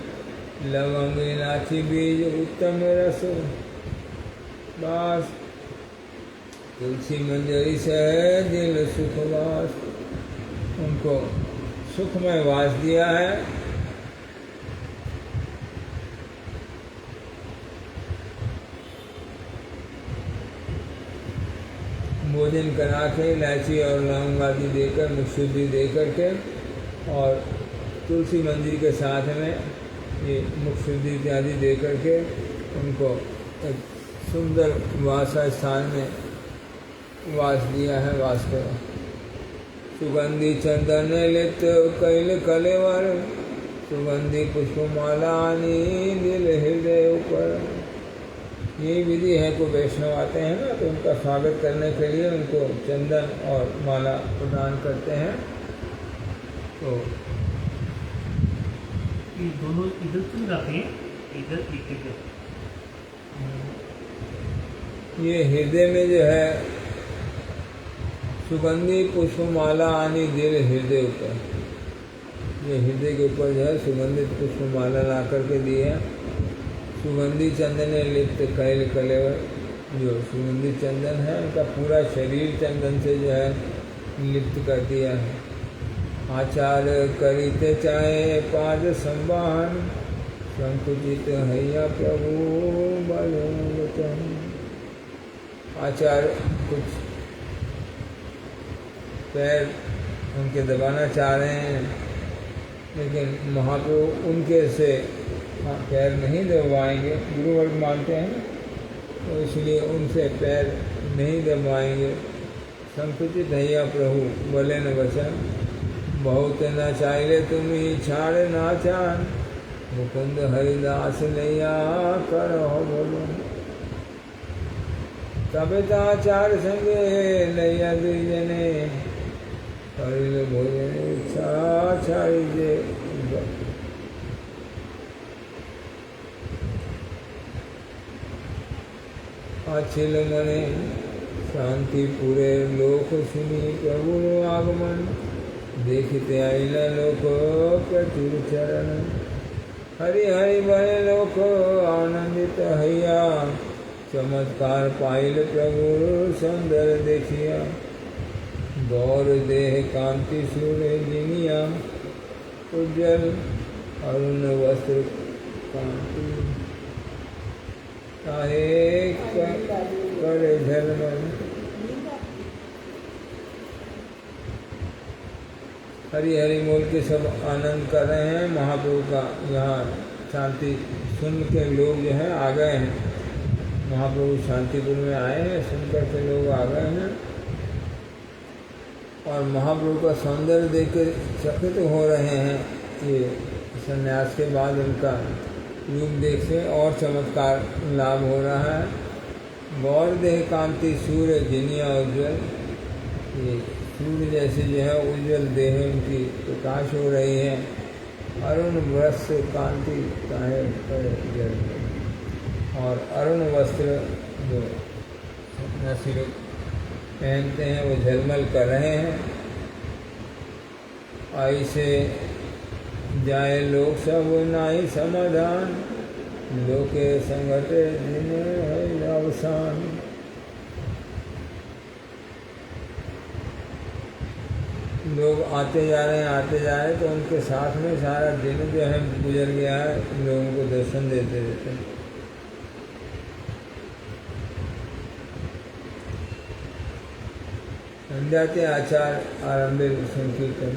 लवंग इलाची बीज उत्तम रस बास तुलसी मंजरी से दिल सुखवास। उनको सुखमय वास दिया है। भोजन करा के इलायची और लौंग आदि देकर मुखशुद्धि दे करके और तुलसी मंजरी के साथ में ये मुखशुद्धि इत्यादि दे करके उनको एक सुंदर वासा स्थान में वास दिया है। वास करो सुगंधि चंदन लित कैल कलेवर सुगंधि पुष्पमाला दिल हृदय ऊपर। ये विधि है को वैष्णव आते हैं ना तो उनका स्वागत करने के लिए उनको चंदन और माला प्रदान करते हैं। तो ये दोनों इधर क्यों जाते हैं, इधर इधर ये हृदय में जो है सुगंधि पुष्पमाला आनी दिल हृदय ऊपर। ये हृदय के ऊपर जो है सुगंधित पुष्पमाला ला करके दी है। सुगंधी चंदन लिप्त कैल कलेवर। जो सुगंधी चंदन है उनका पूरा शरीर चंदन से जो है लिप्त कर दिया है। आचार करीते चाहे पाद संवाहन संकुचित हैया प्रभु बल वचन। आचार कुछ पैर उनके दबाना चाह रहे हैं, लेकिन महाप्रभु उनके से पैर नहीं दबाएंगे, गुरु वर्ग मानते हैं, तो इसलिए उनसे पैर नहीं दबाएंगे। संकुचित हैया प्रभु बोले न वचन, बहुत न चाहिए तुम ही छाड़ ना चान, मुकुंद हरिदास नैया करो बोलो। कविताचार संगे नैया दुजने, करिल भोजन इच्छा छाड़ी जे। अछिल मने शांति पूरे लोक सुनी प्रभु आगमन, देखते आइल लोक प्रचुर चरण, हरि हरि बने लोक आनंदित हैया, चमत्कार पाइल प्रभु सुंदर देखिया, गौर देह कांति सूर्य जिनिया, उज्जवल अरुण वस्त्र कांति, काहे करे झलमल। हरि हरि बोल के सब आनंद कर रहे हैं। महाप्रभु का यहाँ शांति सुन के लोग जो हैं आ गए हैं, महाप्रभु शांतिपुर में आए हैं, सुनकर के लोग आ गए हैं और महाप्रभु का सौंदर्य देख कर चकित हो रहे हैं। ये संन्यास के बाद उनका रूप देख से और चमत्कार लाभ हो रहा है। गौर देह कांति सूर्य जिनिया उज्ज्वल, ये सूर्य जैसे जो है उज्ज्वल देह उनकी प्रकाश हो रही है। अरुण वस्त्र कांति काहे करे जल, और अरुण वस्त्र जो सन्यासी लोग पहनते हैं वो झलमल कर रहे हैं। ऐसे जाए लोग सब नाई समाधान, लोके संगठे दिन है अवसान। लोग आते जा रहे हैं तो उनके साथ में सारा दिन जो है गुजर गया है, लोगों को दर्शन देते देते। संध्या के आचार आरंभे संकीर्तन,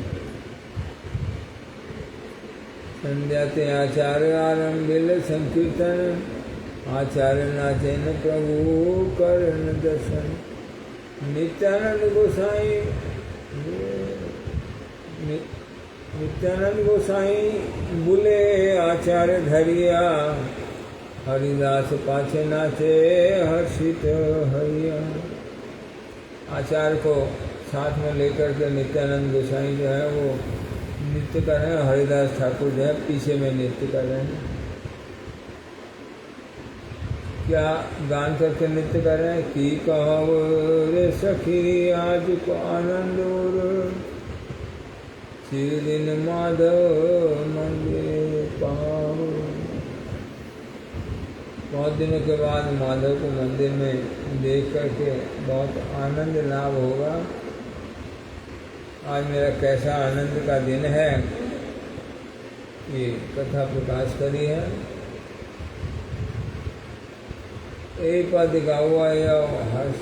संध्या के आचार आरंभे संकीर्तन, आचार्य नाचेन प्रभु करण दर्शन। नित्यानंद गोसाई नित्यानंद गोसाई बुले आचार्य धरिया, हरिदास पाछे नाचे हर्षित हैया। आचार्य को साथ में लेकर के नित्यानंद गोसाई जो है वो नृत्य कर रहे हैं, हरिदास ठाकुर जो है पीछे में नृत्य कर रहे हैं। क्या गान करके नृत्य कर रहे हैं कि कहो रे सखी आज को आनंद और चिर दिन माधव मंदिर पाओ। बहुत दिनों के बाद माधव को मंदिर में देख करके बहुत आनंद लाभ होगा। आज मेरा कैसा आनंद का दिन है, ये कथा प्रकाश करी है। एक पद गावा या हर्ष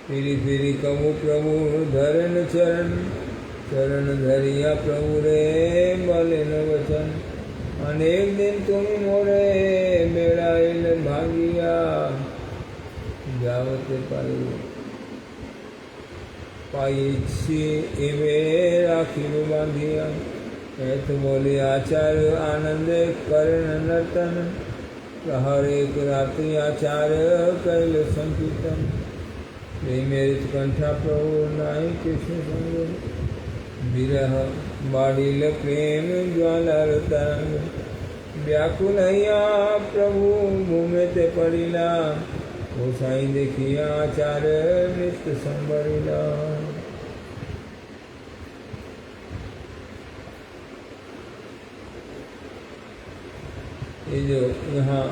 फिरी फिरी कबू प्रभु धरन चरण, चरण धरिया प्रभु रे बोले न वचन। अनेक दिन तुम मोरे मेरा इल भागिया, जावत पाई इवे राखिल बांधिया। ऐत बोले आचार्य आनंद करण नर्तन, हर एक रात्रि आचार्य कैल संकीर्तन। मेरे कंठा प्रभु नाई कृष्ण संग, विरह बाढ़िल प्रेम ज्वाला तरंग। व्याकुल हैया प्रभु भूमे ते पड़िला, गोसाई देखिया आचार्य नित्य संबरिला। ये जो यहाँ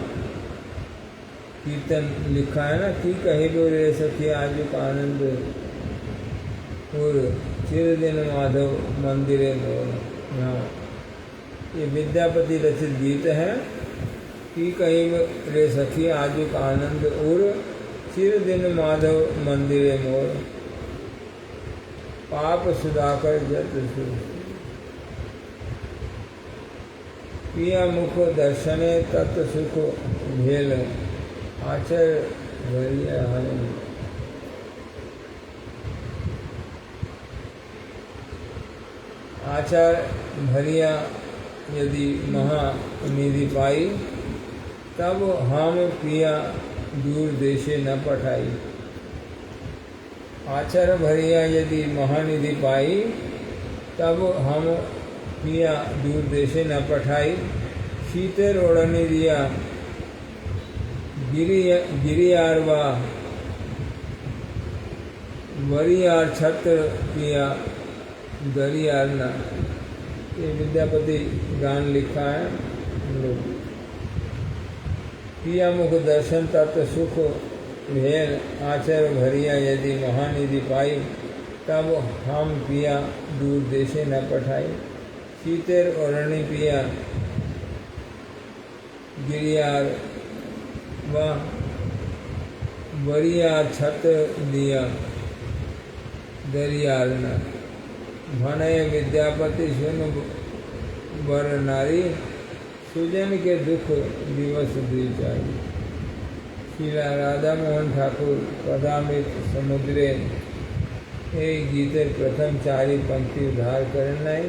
कीर्तन लिखा है ना, की कही लो रे सखी आज का आनंद और चिर दिन माधव मंदिरे मोर। यहाँ ये विद्यापति रचित गीत है। की कही रे सखी आज का आनंद और चिर दिन माधव मंदिरे मोर। पाप सुधाकर जत सुर। पिया मुख दर्शने तत् सुख भेल आचर भरिया हन। आचार भरिया यदि महानिधि पाई तब हम पिया दूर देशे न पठाई। आचार भरिया यदि महानिधि पाई तब हम पिया दूर देशे न पठाई। शीतर ओढ़नी दिया गिरियारवा वरियार छत्र पिया दरियारना। ये विद्यापति गान लिखा है हम लोग। पिया मुख दर्शन तत्व सुख भेल आचर भरिया यदि महानिधि पाई तब हम पिया दूर देशे न पठाई। शीतेर ओढ़नी पिया गिरियार व वरियार छत्र दिया दरियारना। भनय विद्यापति सुन बर नारी सुजन के दुख दिवस द्विचारी। श्रीला राधा मोहन ठाकुर पदामृत समुद्रे ये गीतेर प्रथम चारि पंक्ति उद्धार करनाई।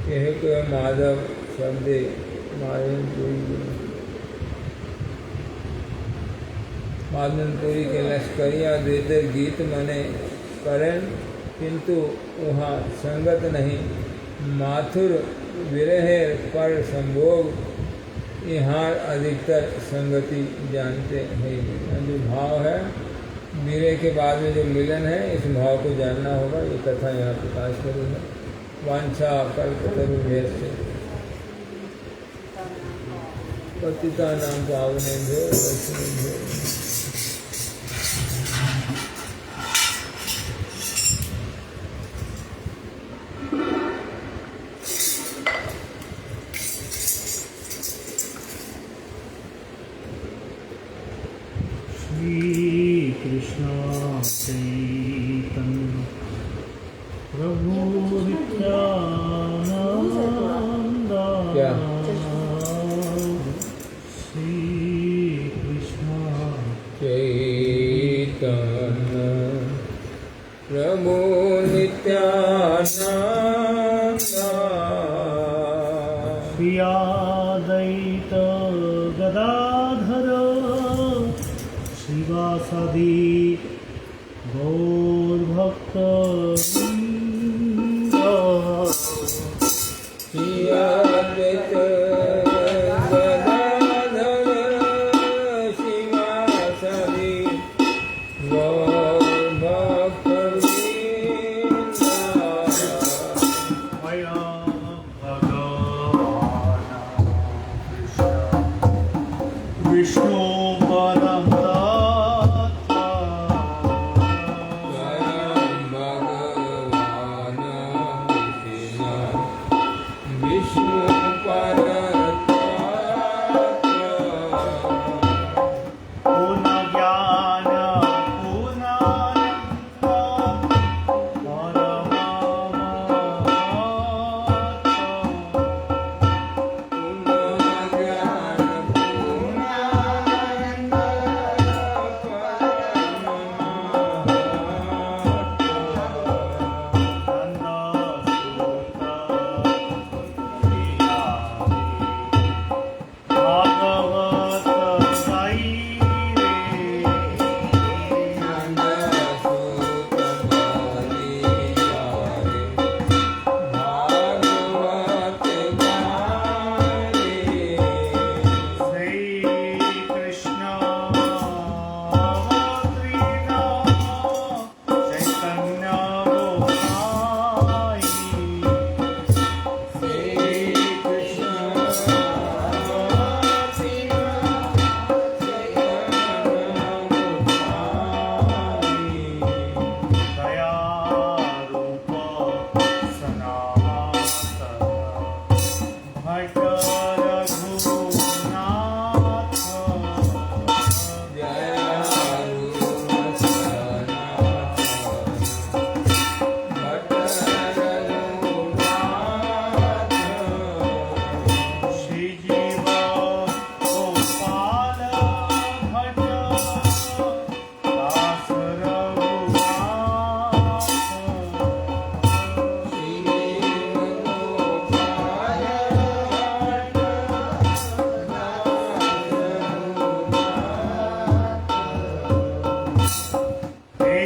यह को माधव शब्दे मादनपुरी के लश्करिया देते गीत मने करें किंतु वहाँ संगत नहीं। माथुर विरहे पर संभोग यहाँ अधिकतर संगति जानते हैं। जो भाव है विरह के बाद में जो मिलन है इस भाव को जानना होगा। ये कथा यहाँ प्रकाश करेगा। वांछा कल्पतरुभ्य से पतिता नाम पावनेभ्यो वैष्णवेभ्यो। श्री कृष्ण चैतन्य प्रभु नित्यानंद। क्या श्री कृष्ण चैतन्य प्रभु नित्यानंद। श्री अद्वैत गदाधर श्रीवासादि गौर भक्त अद्वैत गदाधर शिवासादि गौर भक्त विष्णु परम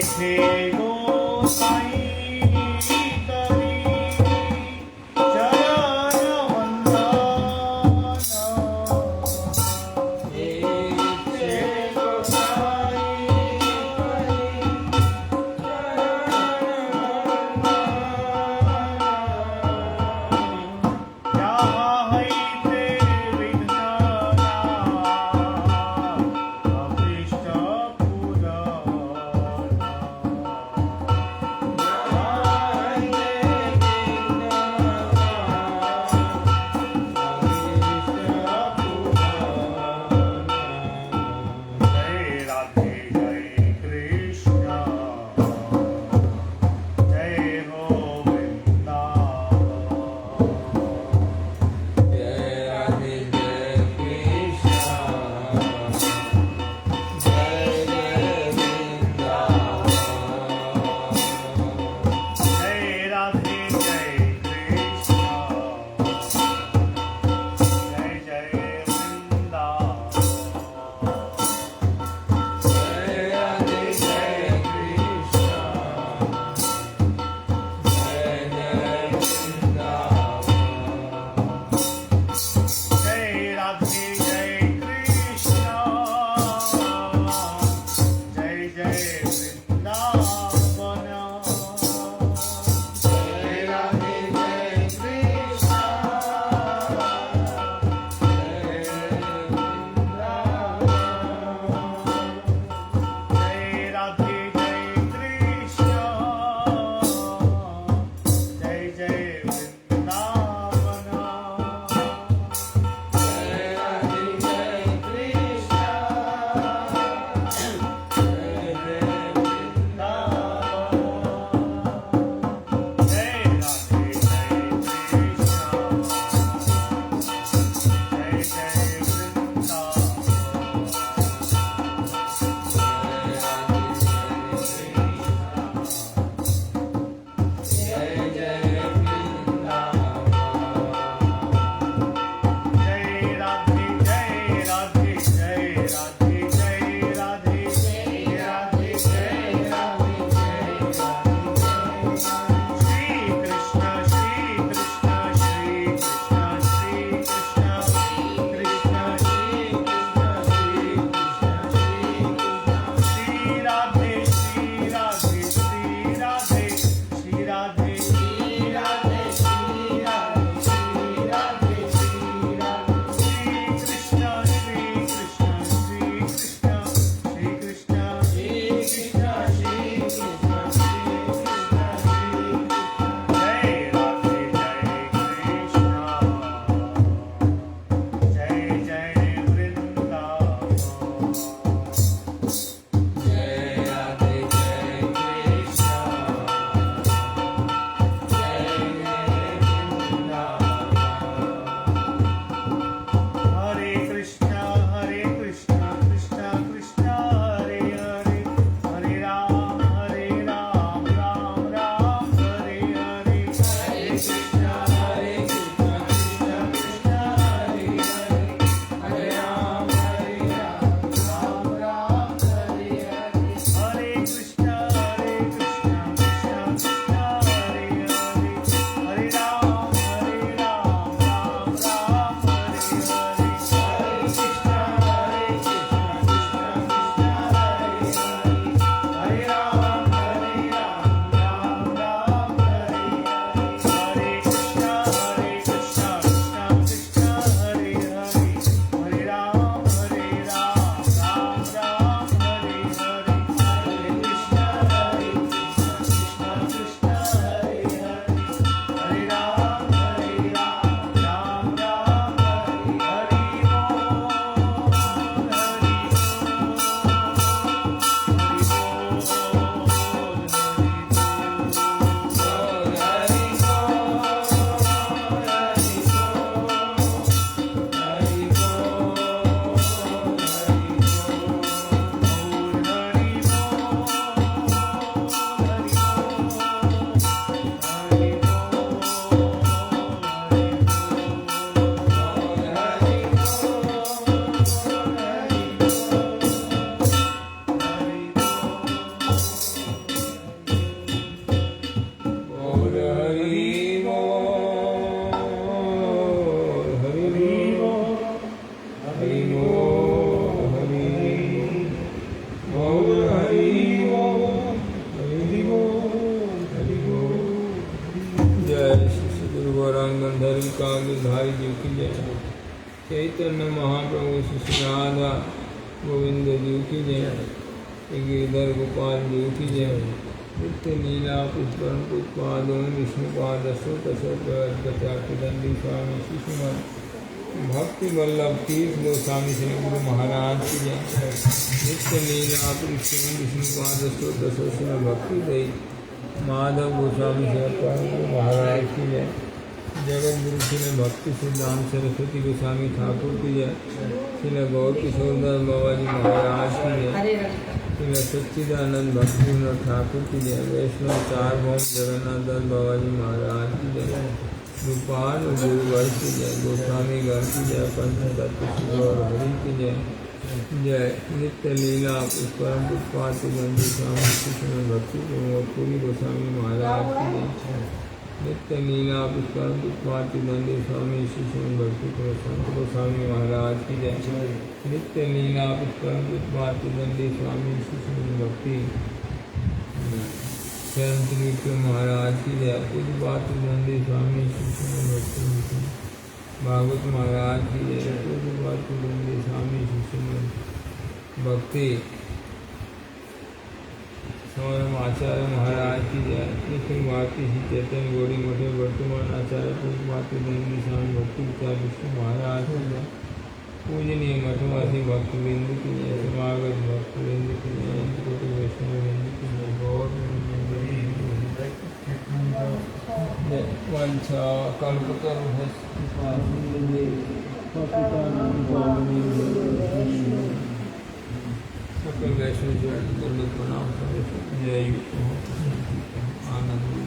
थे गोसाई करी चरण वंदना थे गोसाई करी का गिरधारी जी की जय। चैतन्य महाप्रभु श्री राधा गोविंद जी की जय। गिरधर गोपाल जी की जय। नित्य लीला पुष्पम पुष्पादों विष्णुपाद दंडी स्वामी शिशुमन भक्ति वल्लभ तीर्थ गोस्वामी श्री गुरु महाराज की जय। नित्य लीला पुष्पम विष्णुपाद भक्ति दई माधव गोस्वामी श्री महाराज की जय। जगत गुरु श्री भक्ति सिद्धांत सरस्वती गोस्वामी ठाकुर की जय। श्री गौर किशोरदास बाबा जी महाराज की जय। श्री सच्चिदानंद भक्ति विनोद ठाकुर की जय। वैष्णव सार्वभौम जगन्नाथ दास बाबा जी महाराज की जय। रूपाल गुरुवर की जय। गोस्वामी घर की जय। पंचतत्व और हरि की जय। जय नित्य लीला पुष्परम पुष्पाति गंधी स्वामी कृष्ण भक्ति प्रमोद पुरी गोस्वामी महाराज की जय। नित्य लीला पुष्परम पुष्पाति गंधी स्वामी कृष्ण भक्ति प्रमोद संत गोस्वामी महाराज की जय। नित्य लीला पुष्परम पुष्पाति गंधी स्वामी कृष्ण भक्ति चरण महाराज की जय। पुष्पाति गंधी स्वामी कृष्ण भक्ति भागवत महाराज की जय। पुष्पाति गंधी स्वामी कृष्ण भक्ति सौरम आचार्य महाराज की जय। कृष्ण भारती श्री चैतन्य गौरी मठे वर्तमान आचार्य पुष्पाति गंधी स्वामी भक्ति विचार विष्णु महाराज की जय। पूजनीय मठवासी भक्त बिंदु की जय। समागत भक्त बिंदु की जय। कोटि वैष्णव बिंदु की जय। गौर वंशा कल्पतरुभ्यश्च सकल वैष्णव जन प्रणाम। जय आनंद।